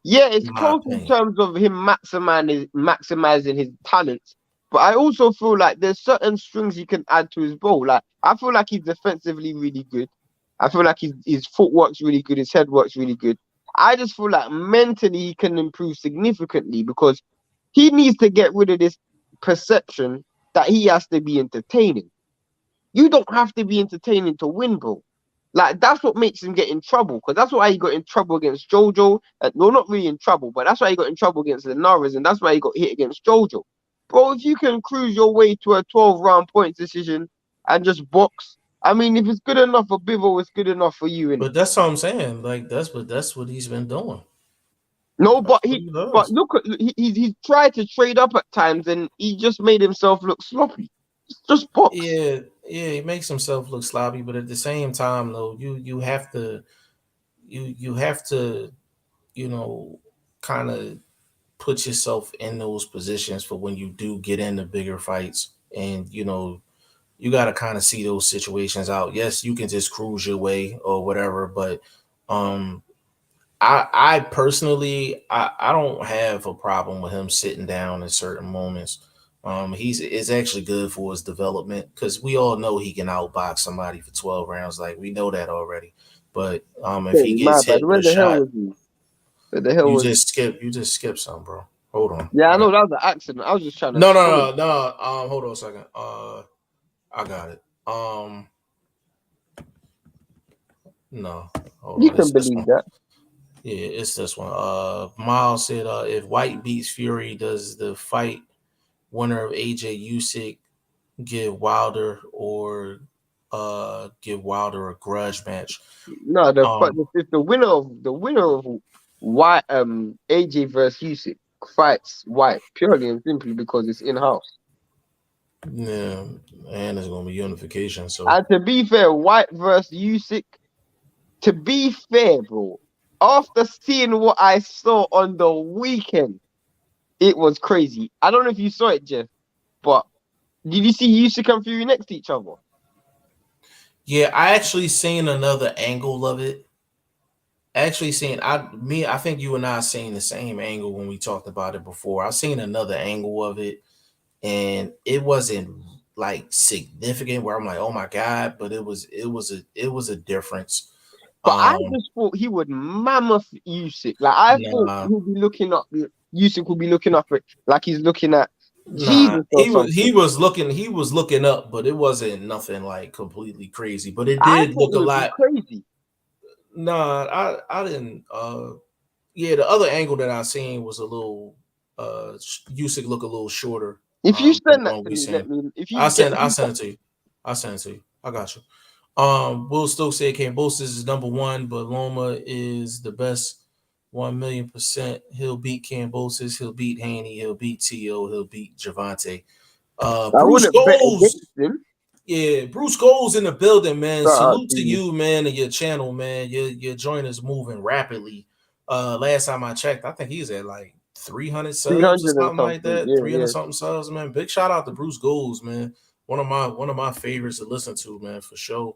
Yeah, it's close in terms of him maximizing his talents. But I also feel like there's certain strings he can add to his bow. Like I feel like he's defensively really good. I feel like his footwork's really good. His head work's really good. I just feel like mentally he can improve significantly because he needs to get rid of this perception that he has to be entertaining. You don't have to be entertaining to win, bro. Like, that's what makes him get in trouble. Because that's why he got in trouble against Jojo. Well, not really in trouble, but that's why he got in trouble against Linares. And that's why he got hit against Jojo. Bro, if you can cruise your way to a 12-round points decision and just box, I mean, if it's good enough for Bivol, it's good enough for you. But that's what I'm saying. Like, that's what he's been doing. No, but look at he's tried to trade up at times and he just made himself look sloppy. Just box. Yeah, he makes himself look sloppy, but at the same time, though, you have to, you know, kind of put yourself in those positions for when you do get into bigger fights, and you know, you got to kind of see those situations out. Yes, you can just cruise your way or whatever, but I personally, I don't have a problem with him sitting down in certain moments. It's actually good for his development because we all know he can outbox somebody for 12 rounds. Like we know that already. But if he gets hit with a shot, you just skip some, bro. Hold on. Yeah, I know that was an accident. I was just trying to. No. Hold on a second. I got it. No. Hold you on. can believe that. Yeah, it's this one. Miles said, if White beats Fury, does the fight winner of AJ Usyk give Wilder a grudge match? No, if the winner of White AJ versus Usyk fights White purely and simply because it's in house. Yeah, and there's gonna be unification. So, and to be fair, White versus Usyk. To be fair, bro, after seeing what I saw on the weekend, it was crazy. I don't know if you saw it, Jeff, but did you see Usyk and Fury next to each other? Yeah, I actually seen another angle of it. I think you and I seen the same angle when we talked about it before. I seen another angle of it, and it wasn't like significant where I'm like, oh my God, but it was a difference. But I just thought he would mammoth Usyk. Like I thought he'd be looking up. Usyk would be looking up at like he's looking at Jesus. He was looking up, but it wasn't nothing like completely crazy. But it did look a lot crazy. Nah, I didn't. Yeah, the other angle that I seen was a little. Usyk look a little shorter. If you Than send the that one to we me, let seen. me. If you get, if I you send it to you. I send it to you. I got you. Will Stokes said Cambosis is number one, but Loma is the best 1,000,000%. He'll beat Cambosis, he'll beat Haney, he'll beat T.O., he'll beat Javante. I Bruce wouldn't bet Goals. against him. Yeah, Bruce Goals in the building, man. Shout out Salute to to you. you, man, and your channel, man. Your joint is moving rapidly. Last time I checked, I think he's at like 300 subs or 300 and something like something. that. Yeah, 300 yeah. something subs, man. Big shout out to Bruce Goals, man. One of my favorites to listen to, man, for sure.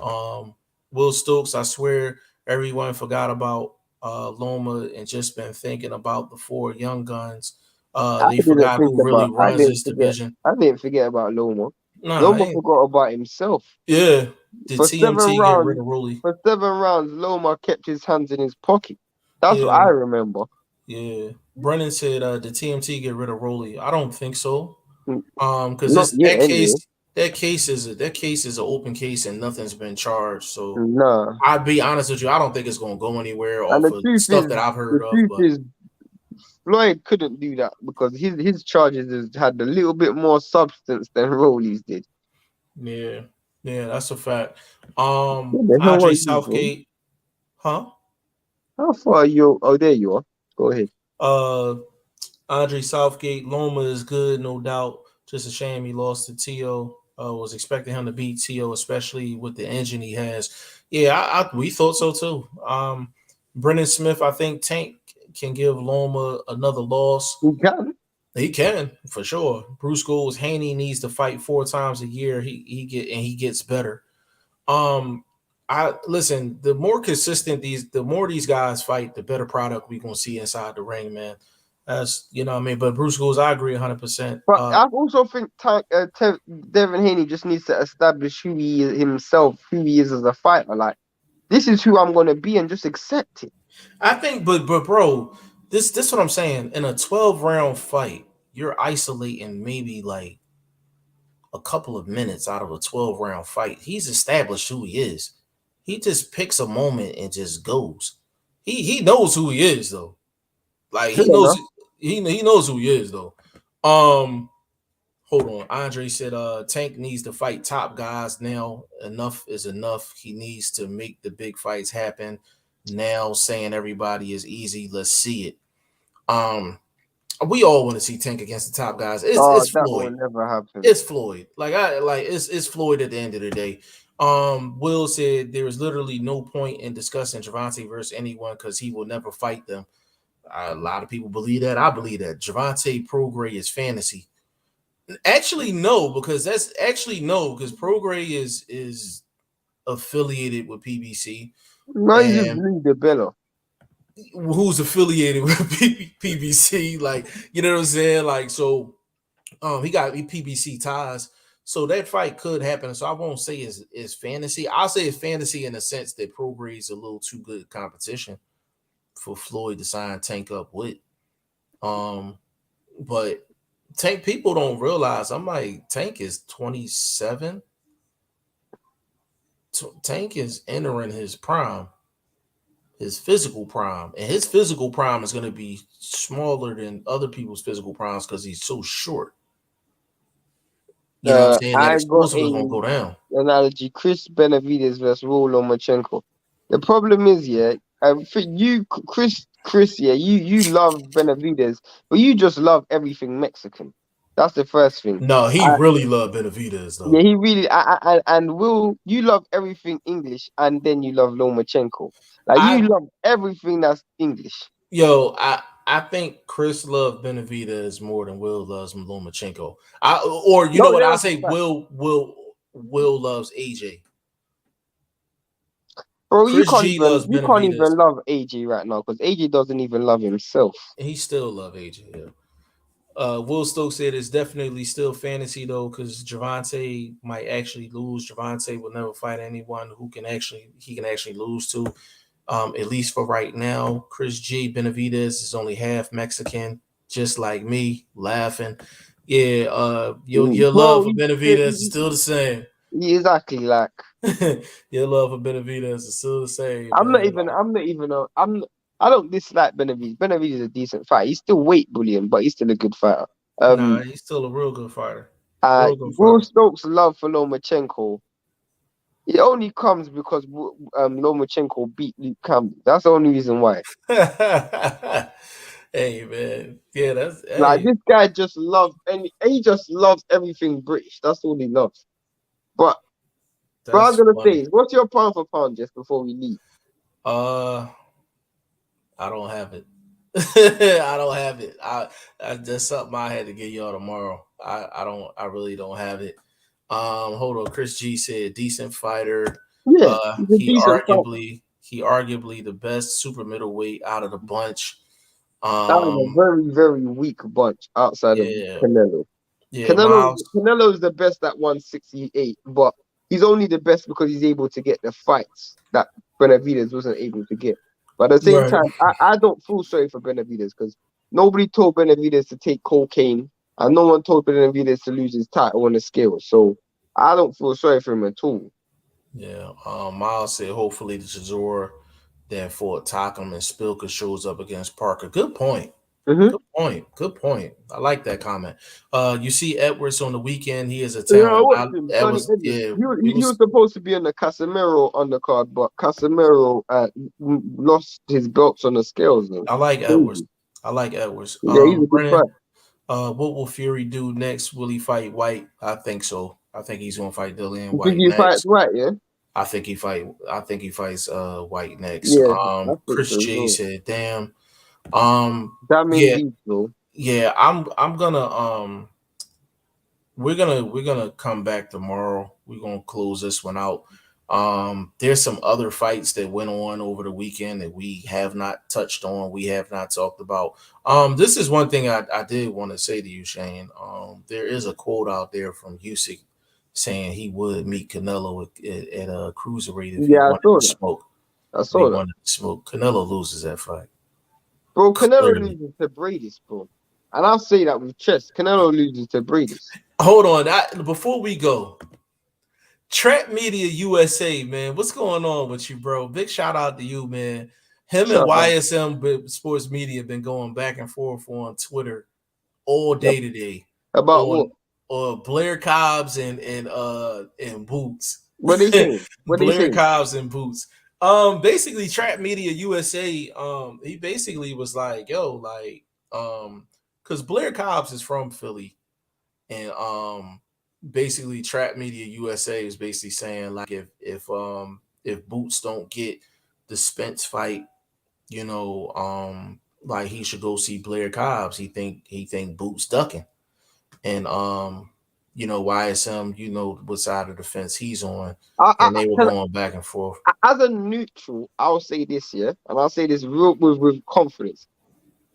Um, Will Stokes, I swear everyone forgot about Loma and just been thinking about the four young guns. They forgot who really runs this division. I didn't forget about Loma. Nah, Loma forgot about himself. yeah. Did For seven TMT get rid rounds, of Rolly? Loma kept his hands in his pocket. That's what I Yeah, remember. yeah. Brennan said, "Did TMT get rid of Rolly?" I don't think so. Mm, Because Not this yet, anyway. that case is an open case and nothing's been charged. So Nah. I'd be honest with you, I don't think it's gonna go anywhere And off of stuff that I've the heard of. truth But is, Floyd couldn't do that because his charges had a little bit more substance than Rowley's did. yeah, yeah, that's a fact. What the hell are Andre you, bro? Southgate, huh? How far are you? Oh, there you are. Go ahead. Uh, Andre Southgate, Loma is good, no doubt. Just a shame he lost to T.O. Was expecting him to beat T.O., especially with the engine he has. Yeah, we thought so too. Brendan Smith, I think Tank can give Loma another loss. You can. He can for sure. Bruce Goals, Haney needs to fight 4 times a year. He gets better. I listen. The more consistent the more these guys fight, the better product we gonna see inside the ring, man. That's you know what I mean. But Bruce Goals, I agree 100%. But I also think Devin Haney just needs to establish who he is himself, who he is as a fighter. Like, this is who I'm gonna be, and just accept it. I think, but bro, this what I'm saying. In a 12-round fight, you're isolating maybe like a couple of minutes out of a 12-round fight. He's established who he is. He just picks a moment and just goes. He knows who he is though. Like Fair enough. he knows who he is though. Um, hold on. Andre said Tank needs to fight top guys now. Enough is enough. He needs to make the big fights happen. Now saying everybody is easy. Let's see it. We all want to see Tank against the top guys. Oh, It's that will Floyd. never happen. It's Floyd. It's Floyd at the end of the day. Will said there is literally no point in discussing Javante versus anyone because he will never fight them. A lot of people believe that. I believe that. Javante Prograis is fantasy. Actually, no, because Prograis is affiliated with PBC, No, he's just and Lee DeBella. who's affiliated with PBC, like you know what I'm saying? Like so, he got PBC ties. So that fight could happen. So I won't say it's fantasy. I'll say it's fantasy in the sense that Prograis is a little too good competition for Floyd to sign Tank up with. But Tank people don't realize I'm like Tank is 27. Tank is entering his prime, his physical prime, and his physical prime is going to be smaller than other people's physical primes because he's so short. You know what I'm saying? That I got explosive is going to a go down. analogy: Chris Benavides versus Raul Lomachenko. The problem is, yeah, for you, Chris, yeah, you love Benavides, but you just love everything Mexican. That's the first thing. No, he really loved Benavides Yeah, though. he really. And Will, you love everything English, and then you love Lomachenko. Like, you I love everything that's English. yo, I think Chris loved Benavides more than Will loves Lomachenko. Or you know No, what? I that's say fact. Will loves AJ. Bro, Chris G loves you can't Benavides. even love AJ right now because AJ doesn't even love himself. He still love AJ. Yeah. Will Stokes said it's definitely still fantasy though, because Javante might actually lose. Javante will never fight anyone who he can actually lose to. At least for right now, Chris G Benavides is only half Mexican, just like me, laughing. Yeah, your love Bro, for Benavides is still the same. exactly like. Your love for Benavidez is still the same, I'm not man. even. I'm not even. I don't dislike Benavidez. Benavidez is a decent fighter. He's still weight bullying, but he's still a good fighter. Nah, he's still a real good fighter. Real good Will fighter. Stokes' love for Lomachenko, it only comes because Lomachenko beat Luke Campbell. That's the only reason why. Hey man, yeah, that's Like hey, this guy just loves he just loves everything British. That's all he loves. But what I was that's gonna say funny. is, what's your pound for pound just before we leave? Uh, I don't have it. I don't have it. That's something I had to get y'all tomorrow. I really don't have it. Hold on. Chris G said decent fighter. Yeah, he's a decent fighter. He arguably the best super middleweight out of the bunch. That was a Um, very, very weak bunch outside of yeah, Canelo. yeah, Miles. Canelo is the best at 168, but he's only the best because he's able to get the fights that Benavidez wasn't able to get. But at the same Right. time, I don't feel sorry for Benavidez because nobody told Benavidez to take cocaine, and no one told Benavidez to lose his title on the scale. So I don't feel sorry for him at all. Yeah. Miles said hopefully the Chisora that fought Takam and Spilka shows up against Parker. Good point. Mm-hmm. Good point. Good point. I like that comment. You see Edwards on the weekend. He is a Yeah, I talent. watched him. Sonny Edwards, Edwards. yeah, we He was was. supposed to be on the Casemiro undercard, but Casemiro lost his belts on the scales. Man. I like Edwards. Crazy. I like Edwards. Yeah, he's a good Brennan, fight. what will Fury do next? Will he fight White? I think so. I think he's gonna fight Dillian You think White he fights next. right? Yeah. I think he fights White next. Yeah, I think Chris so as J well. said, damn. Um Damn yeah, indeed, bro. yeah, I'm gonna we're gonna come back tomorrow. We're gonna close this one out. There's some other fights that went on over the weekend that we have not touched on, we have not talked about. This is one thing I did want to say to you, Shane. There is a quote out there from Usyk saying he would meet Canelo at a cruiserweight if he Yeah, I wanted saw to that. smoke. I If he saw that. wanted to smoke, Canelo loses that fight Bro, Canelo clearly. loses to Bradis, bro. And I'll say that with chest. Canelo loses to Bradis. Hold on, before we go, Trap Media USA, man. What's going on with you, bro? Big shout out to you, man. Him and Shut up. Sports Media been going back and forth on Twitter all day today About what? on Blair Cobbs and Boots. What they saying? What they Blair saying? Cobbs and Boots. Basically Trap Media USA, he basically was like, yo, like, because Blair Cobbs is from Philly, and basically Trap Media USA is basically saying like if Boots don't get the Spence fight, you know, like he should go see Blair Cobbs. He think Boots ducking. And you know, YSM, you know what side of the fence he's on. And they were Can going back and forth. as a neutral, I'll say this, yeah, and I'll say this real with confidence.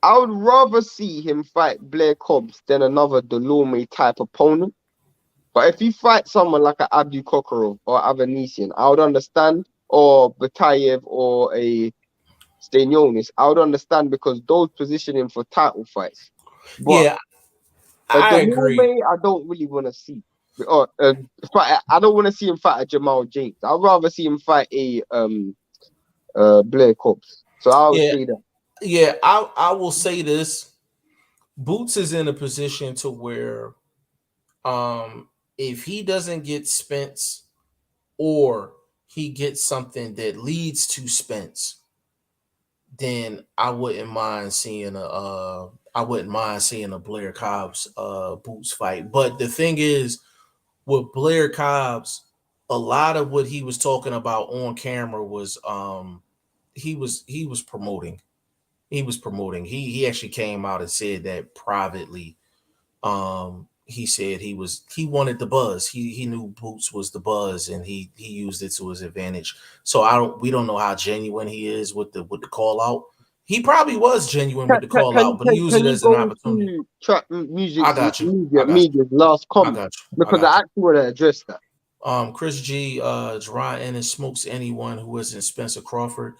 I would rather see him fight Blair Cobbs than another Delorme type opponent. But if he fights someone like a Abdu Kokorov or Avanesian, I would understand, or Batayev or a Stanionis, I would understand because those position him for title fights. But Yeah, a I agree. Delorme, I don't really want to see. Or I don't want to see him fight a Jamal James. I'd rather see him fight a Blair Cobbs. So I would Yeah, say that. yeah, I will say this. Boots is in a position to where if he doesn't get Spence or he gets something that leads to Spence, then I wouldn't mind seeing a Blair Cobbs Boots fight. But the thing is, with Blair Cobbs, a lot of what he was talking about on camera was he was promoting. He was promoting. He actually came out and said that privately. He said he wanted the buzz. He knew Boots was the buzz, and he used it to his advantage. So we don't know how genuine he is with the call out. He probably was genuine with the call out, but he used Can it you as an go opportunity. to track I music's got you. I got you. media's last I comment? got you. I Because got I you. actually want to address that. Chris G, Jerron Ennis smokes anyone who isn't Spencer Crawford.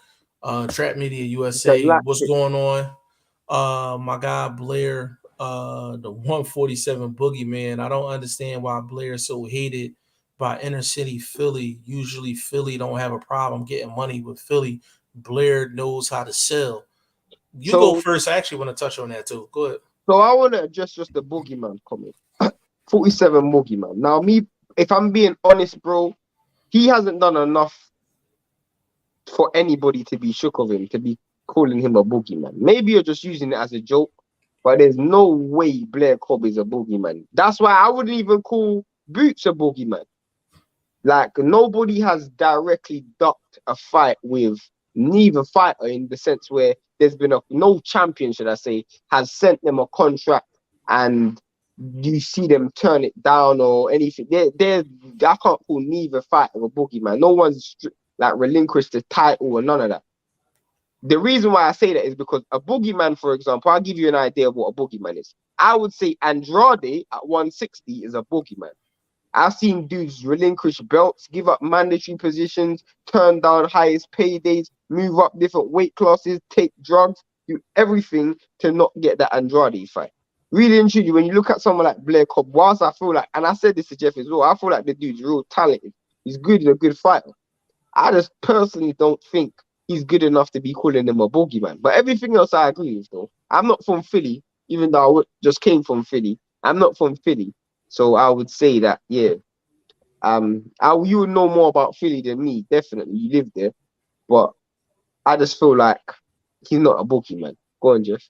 Trap Media Because USA, like what's going on? My guy Blair, the 147 Boogeyman. I don't understand why Blair is so hated by inner city Philly. Usually Philly don't have a problem getting money with Philly. Blair knows how to sell. You go So first. I actually want to touch on that too. Go ahead. so I want to address just the boogeyman comment. 47 boogeyman. Now me, if I'm being honest, bro, he hasn't done enough for anybody to be shook of him, to be calling him a boogeyman. Maybe you're just using it as a joke, but there's no way Blair Cobb is a boogeyman. That's why I wouldn't even call Boots a boogeyman. Like, nobody has directly ducked a fight with neither fighter, in the sense where there's been no champion, should I say, has sent them a contract and you see them turn it down or anything. I can't call neither fighter a boogeyman. No one's like relinquished the title or none of that. The reason why I say that is because a boogeyman, for example, I'll give you an idea of what a boogeyman is. I would say Andrade at 160 is a boogeyman. I've seen dudes relinquish belts, give up mandatory positions, turn down highest paydays, move up different weight classes, take drugs, do everything to not get that Andrade fight. Really and truly, when you look at someone like Blair Cobb, whilst I feel like, and I said this to Jeff as well, I feel like the dude's real talented. He's good, he's a good fighter. I just personally don't think he's good enough to be calling him a bogeyman. But everything else I agree with, though. I'm not from Philly, even though I just came from Philly. I'm not from Philly. So I would say that, yeah, you would know more about Philly than me, definitely. You live there. But I just feel like he's not a bogeyman. Go on, Jeff.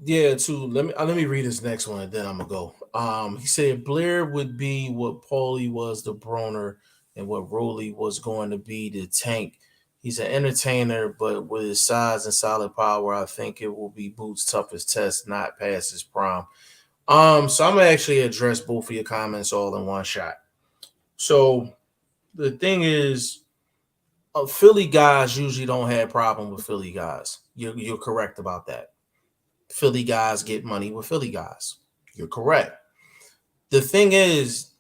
Yeah, too. Let me read his next one and then I'm gonna go. He said Blair would be what Paulie was to Broner and what Rolly was going to be to Tank. He's an entertainer, but with his size and solid power, I think it will be Boots' toughest test, not past his prime. So I'm gonna actually address both of your comments all in one shot. So the thing is, Philly guys usually don't have problem with Philly guys. You're correct about that. Philly guys get money with Philly guys. You're correct. The thing is,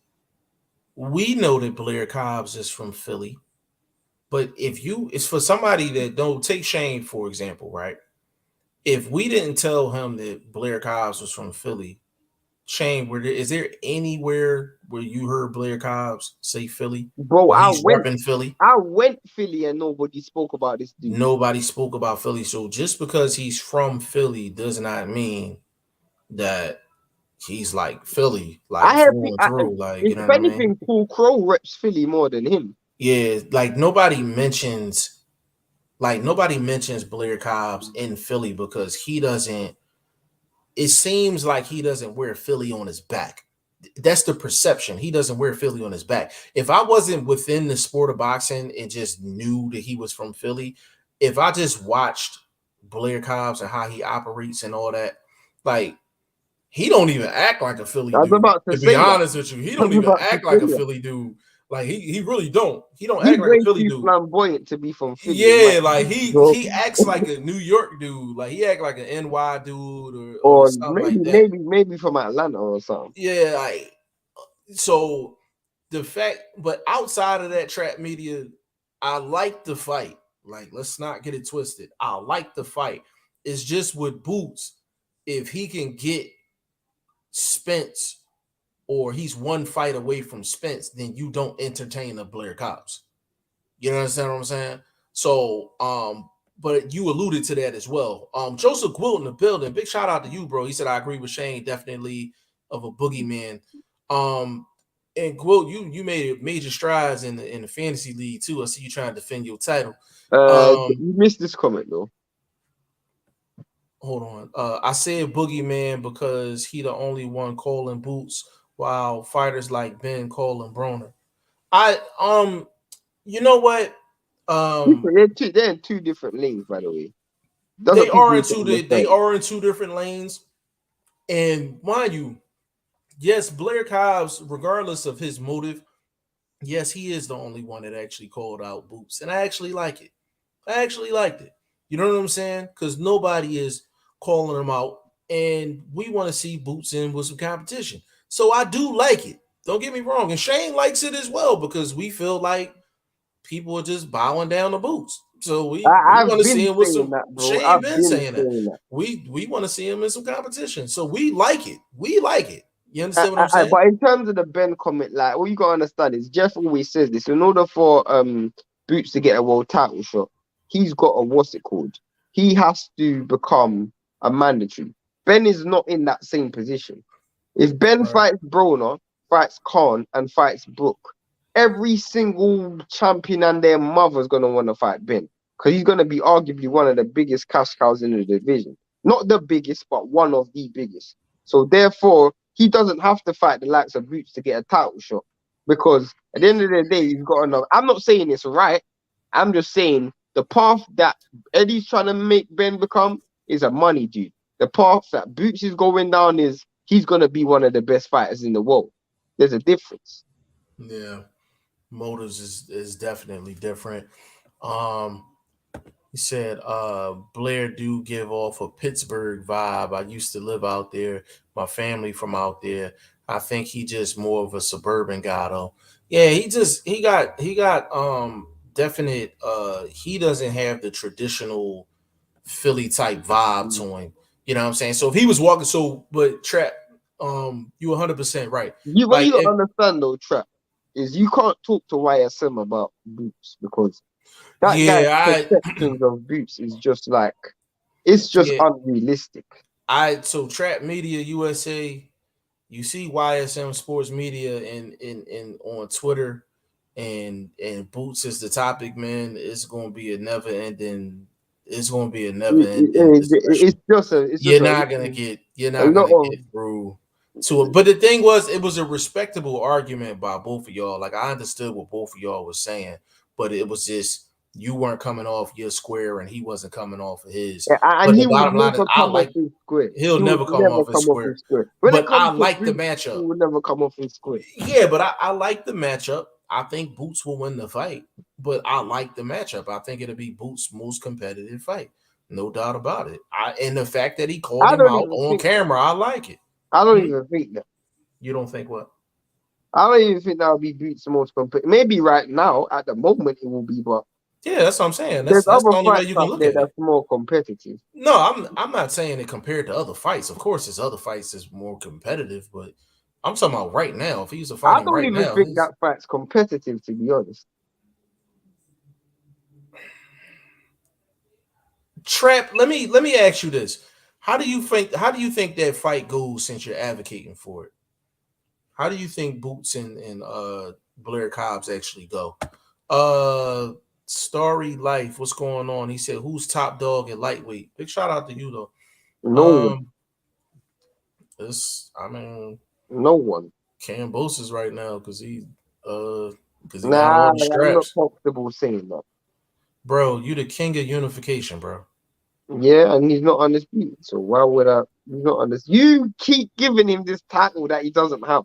we know that Blair Cobbs is from Philly, but it's for somebody that don't take Shane, for example, right? If we didn't tell him that Blair Cobbs was from Philly, Shane, is there anywhere where you heard Blair Cobbs say Philly? Bro, Or he's repping Philly? I went Philly and nobody spoke about this dude. Nobody spoke about Philly. So just because he's from Philly does not mean that he's like Philly, like through and through. Like, you know if what I anything, mean? Paul Crow reps Philly more than him. Yeah, like nobody mentions Blair Cobbs in Philly because he doesn't. It seems like he doesn't wear Philly on his back. That's the perception. He doesn't wear Philly on his back. If I wasn't within the sport of boxing and just knew that he was from Philly, if I just watched Blair Cobbs and how he operates and all that, like, he don't even act like a Philly dude. To be honest with you, he don't even act like a Philly dude. Like, he really don't. He don't act like a Philly dude. Flamboyant to be from Philly. Yeah, like he acts like a New York dude. Like, he act like an NY dude or something like that. Maybe from Atlanta or something. Yeah, like, so the fact, but outside of that trap media, I like the fight. Like, let's not get it twisted. I like the fight. It's just with Boots, if he can get Spence, or he's one fight away from Spence, then you don't entertain a Blair Cobbs. You understand what I'm saying? So, but you alluded to that as well. Joseph Gwilt in the building. Big shout out to you, bro. He said, I agree with Shane, definitely of a boogeyman. And Gwilt, you made major strides in the fantasy league too. I see you trying to defend your title. You missed this comment though. Hold on. I said boogeyman because he the only one calling Boots, while fighters like Ben calling Broner. You know what? They're in two different lanes, by the way. They are in two different lanes. And mind you, yes, Blair Cobbs, regardless of his motive, yes, he is the only one that actually called out Boots. And I actually like it. I actually liked it. You know what I'm saying? Because nobody is calling him out. And we want to see Boots in with some competition. So I do like it. Don't get me wrong. And Shane likes it as well because we feel like people are just bowing down the Boots. So we want to see him with some. Shane been saying that. We want to see him in some competition. So we like it. We like it. You understand what I'm saying? But in terms of the Ben comment, like what you gotta understand is Jeff always says this. In order for Boots to get a world title shot, he's got a what's it called? He has to become a mandatory. Ben is not in that same position. If Ben Right. fights Broner, fights Khan, and fights Brook, every single champion and their mother's gonna want to fight Ben because he's gonna be arguably one of the biggest cash cows in the division. Not the biggest, but one of the biggest. So therefore, he doesn't have to fight the likes of Boots to get a title shot because at the end of the day, he's got enough. I'm not saying it's right. I'm just saying the path that Eddie's trying to make Ben become is a money dude. The path that Boots is going down is he's gonna be one of the best fighters in the world. There's a difference. Yeah, motives is definitely different. He said, Blair do give off a Pittsburgh vibe. I used to live out there. My family from out there. I think he just more of a suburban guy though. Yeah, he got definite he doesn't have the traditional Philly type vibe to him. You know what I'm saying? So if he was walking, but Trap, you 100% right. What you Like don't understand though, Trap, is you can't talk to YSM about Boots because that guy's yeah, perceptions of Boots is just like it's just yeah, unrealistic. so Trap Media USA, you see YSM Sports Media in on Twitter, and Boots is the topic, man. It's gonna be a never ending. It's gonna be a never ending discussion. It's just You're a not lot gonna of get through to it. But the thing was, it was a respectable argument by both of y'all. Like I understood what both of y'all was saying, but it was just you weren't coming off your square and he wasn't coming off of his. and But the he would bottom line is, never come off his square. he'll He would never come never off his come off square. his square. When it But I comes to like the Boots, he matchup. would never come off his square. Yeah, but I like the matchup. I think Boots will win the fight, but I like the matchup. I think it'll be Boots' most competitive fight. No doubt about it. And the fact that he called I him don't out even on think that. camera, I like it. I don't even think that. You don't think what? I don't even think that would be Boots' most competitive. Maybe right now, at the moment, it will be, but Yeah, that's what I'm saying. there's That's other the only way fights you can out look there at it. that's more competitive. No, I'm not saying it compared to other fights. Of course, there's other fights that's more competitive, but I'm talking about right now. If he's I fighting don't right even now, think that fight's competitive, to be honest. Trap, let me ask you this. How do you think that fight goes since you're advocating for it? How do you think Boots and Blair Cobbs actually go? Story Life, what's going on? He said, who's top dog at lightweight? Big shout out to you though. No one. I mean, No one. Cambosis right now because he got Nah, all the I'm not straps. comfortable saying that. Bro, you the king of unification, bro. Yeah, and he's not undisputed. So why would I? He's not undisputed. You keep giving him this title that he doesn't have.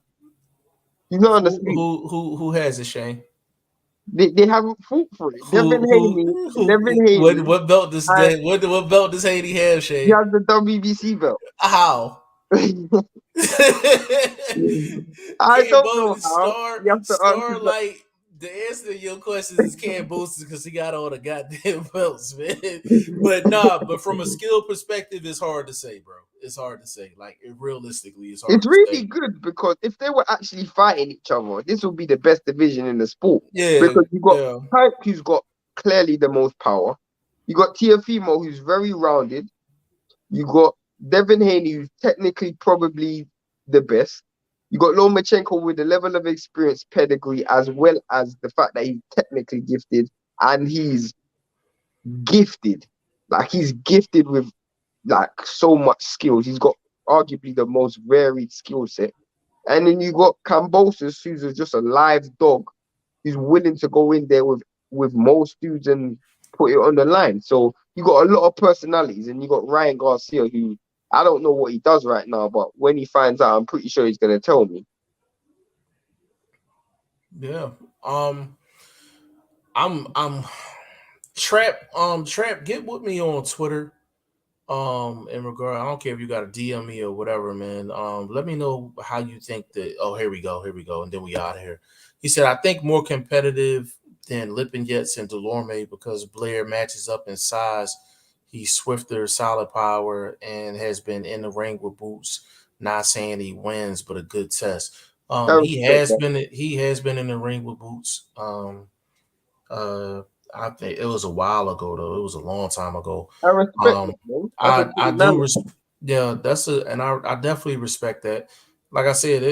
He's not undisputed. Who has it, Shane? They haven't fought for it. Devin Haney, what belt does and what belt does Haney have, he Shane? has the WBC belt. How? I Can't don't know boast how. You have to answer that. like the answer to your questions is can't boast because he got all the goddamn belts, man. But from a skill perspective, it's hard to say, bro. It's hard to say. Like realistically, it's hard It's to say. really good because if they were actually fighting each other, this would be the best division in the sport. Yeah, Because you got yeah. Tank, who's got clearly the most power. You got Tiafimo, who's very rounded. You got Devin Haney, who's technically probably the best. You got Lomachenko with the level of experience, pedigree, as well as the fact that he's technically gifted and he's gifted. Like he's gifted with like so much skills. He's got arguably the most varied skill set. And then you got Cambosis, who's just a live dog, who's willing to go in there with most dudes and put it on the line. So you got a lot of personalities, and you got Ryan Garcia, who I don't know what he does right now, but when he finds out, I'm pretty sure he's gonna tell me. Yeah. I'm Trap, get with me on Twitter. In regard, I don't care if you got a DM me or whatever, man. Let me know how you think that. Oh, here we go, and then we out of here. He said, I think more competitive than Lipinets and Delorme because Blair matches up in size. He's swifter, solid power, and has been in the ring with Boots. Not saying he wins, but a good test. I He respect has that. been in the ring with Boots. I think it was a while ago though. It was a long time ago. I respect Um, that, man. That's a I good do man. yeah, I definitely respect that. Like I said,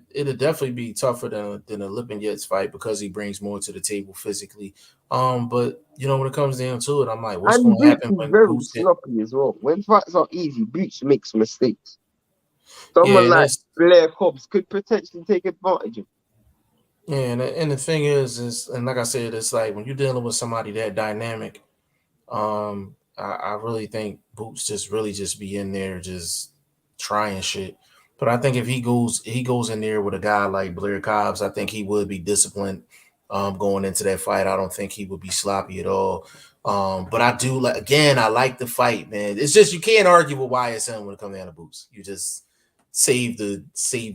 it'll definitely be tougher than a Lipin Yates fight because he brings more to the table physically. But when it comes down to it, I'm like, what's And going to Boots happen is when very Boots get? sloppy as well. When fights are easy, Boots makes mistakes. Yeah, Someone and like that's Blair Cobbs could potentially take advantage of. yeah, and the thing is, and like I said, it's like when you're dealing with somebody that dynamic. I really think Boots just really just be in there just trying shit. But I think if he goes in there with a guy like Blair Cobbs, I think he would be disciplined going into that fight. I don't think he would be sloppy at all. But I do like again, I like the fight, man. It's just you can't argue with YSM when it comes down to Boots. You just save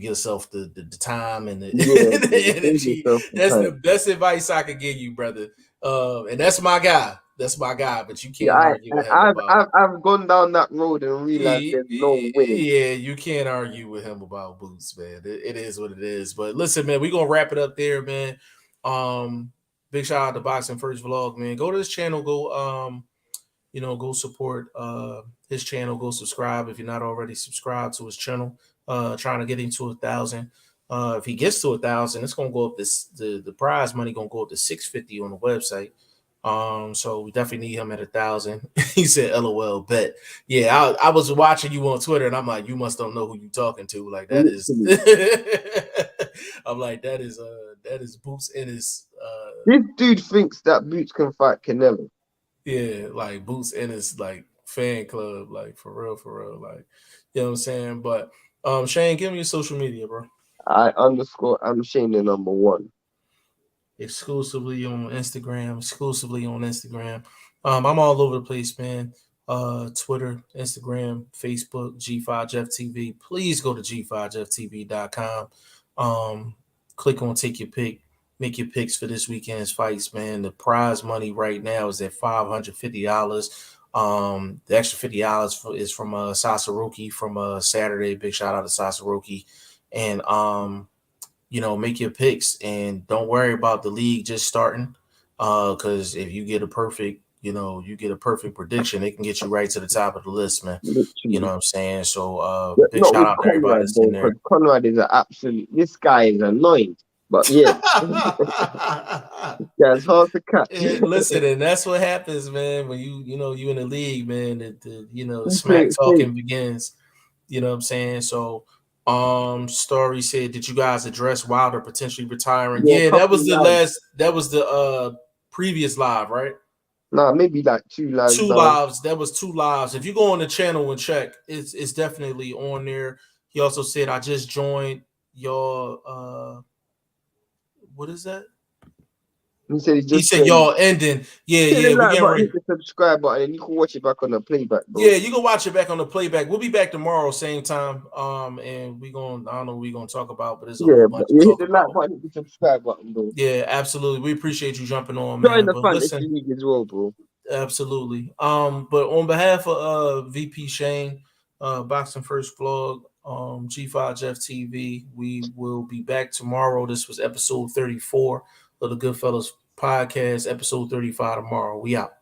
yourself the time and the, Yeah, the bro. Save energy. yourself the That's the time. best advice I could give you, brother. And that's my guy. That's my guy. But you Yeah, can't argue with him about. I've gone down that road and realized there's no winning. Yeah, you can't argue with him about Boots, man. It is what it is. But listen, man, we're gonna wrap it up there, man. Um, Big shout out to Boxing First Vlog, man. Go to his channel, go support his channel, go subscribe if you're not already subscribed to his channel. Trying to get him to 1,000. If he gets to 1,000, it's gonna go up the prize money gonna go up to 650 on the website. So we definitely need him at 1,000. He said, "LOL, bet." Yeah, I was watching you on Twitter, and I'm like, you must don't know who you talking to. Like that is, Literally. I'm like that is Boots Ennis. This dude thinks that Boots can fight Canelo. Yeah, like Boots Ennis like fan club, like for real, like you know what I'm saying. But Shane, give me your social media, bro. I'm Shane the number one. Exclusively on Instagram. I'm all over the place, man. Twitter, Instagram, Facebook, G5 Jeff TV. Please go to G5JeffTV.com. Click on take your pick. Make your picks for this weekend's fights, man. The prize money right now is at $550. The extra $50 is from Sasaroki from Saturday. Big shout out to Sasaroki. And make your picks and don't worry about the league just starting. Because if you get a perfect, prediction, it can get you right to the top of the list, man. You know Literally. what I'm saying? So But big not shout with out to everybody Conrad that's in though, there. because Conrad is an absolute. This guy is annoying. But yeah, yeah, it's hard to catch. Listen, and that's what happens, man, when you in the league, man, the He play smack it safe. talking begins. You know what I'm saying? So Story said, did you guys address Wilder potentially retiring? Yeah, a Yeah, couple of lives. that was the previous live, right? Nah, maybe like two lives Two down. lives. That was two lives. If you go on the channel and check, it's definitely on there. He also said, I just joined your what is that? He said he He just said y'all ending. Yeah, hit the yeah, we like getting button, ready. hit the subscribe button, and you can watch it back on the playback, bro. Yeah, you can watch it back on the playback. We'll be back tomorrow, same time. And I don't know what we're gonna talk about, but there's a Yeah, whole but bunch to you hit talk the like about. button, hit the subscribe button, bro. Yeah, absolutely. We appreciate you jumping on, Join man. the But fantasy listen, league as well, bro. absolutely. But on behalf of VP Shane, Boxing First Vlog, G5 Jeff TV, we will be back tomorrow. This was episode 34 of the Goodfellas podcast, episode 35 tomorrow. We out.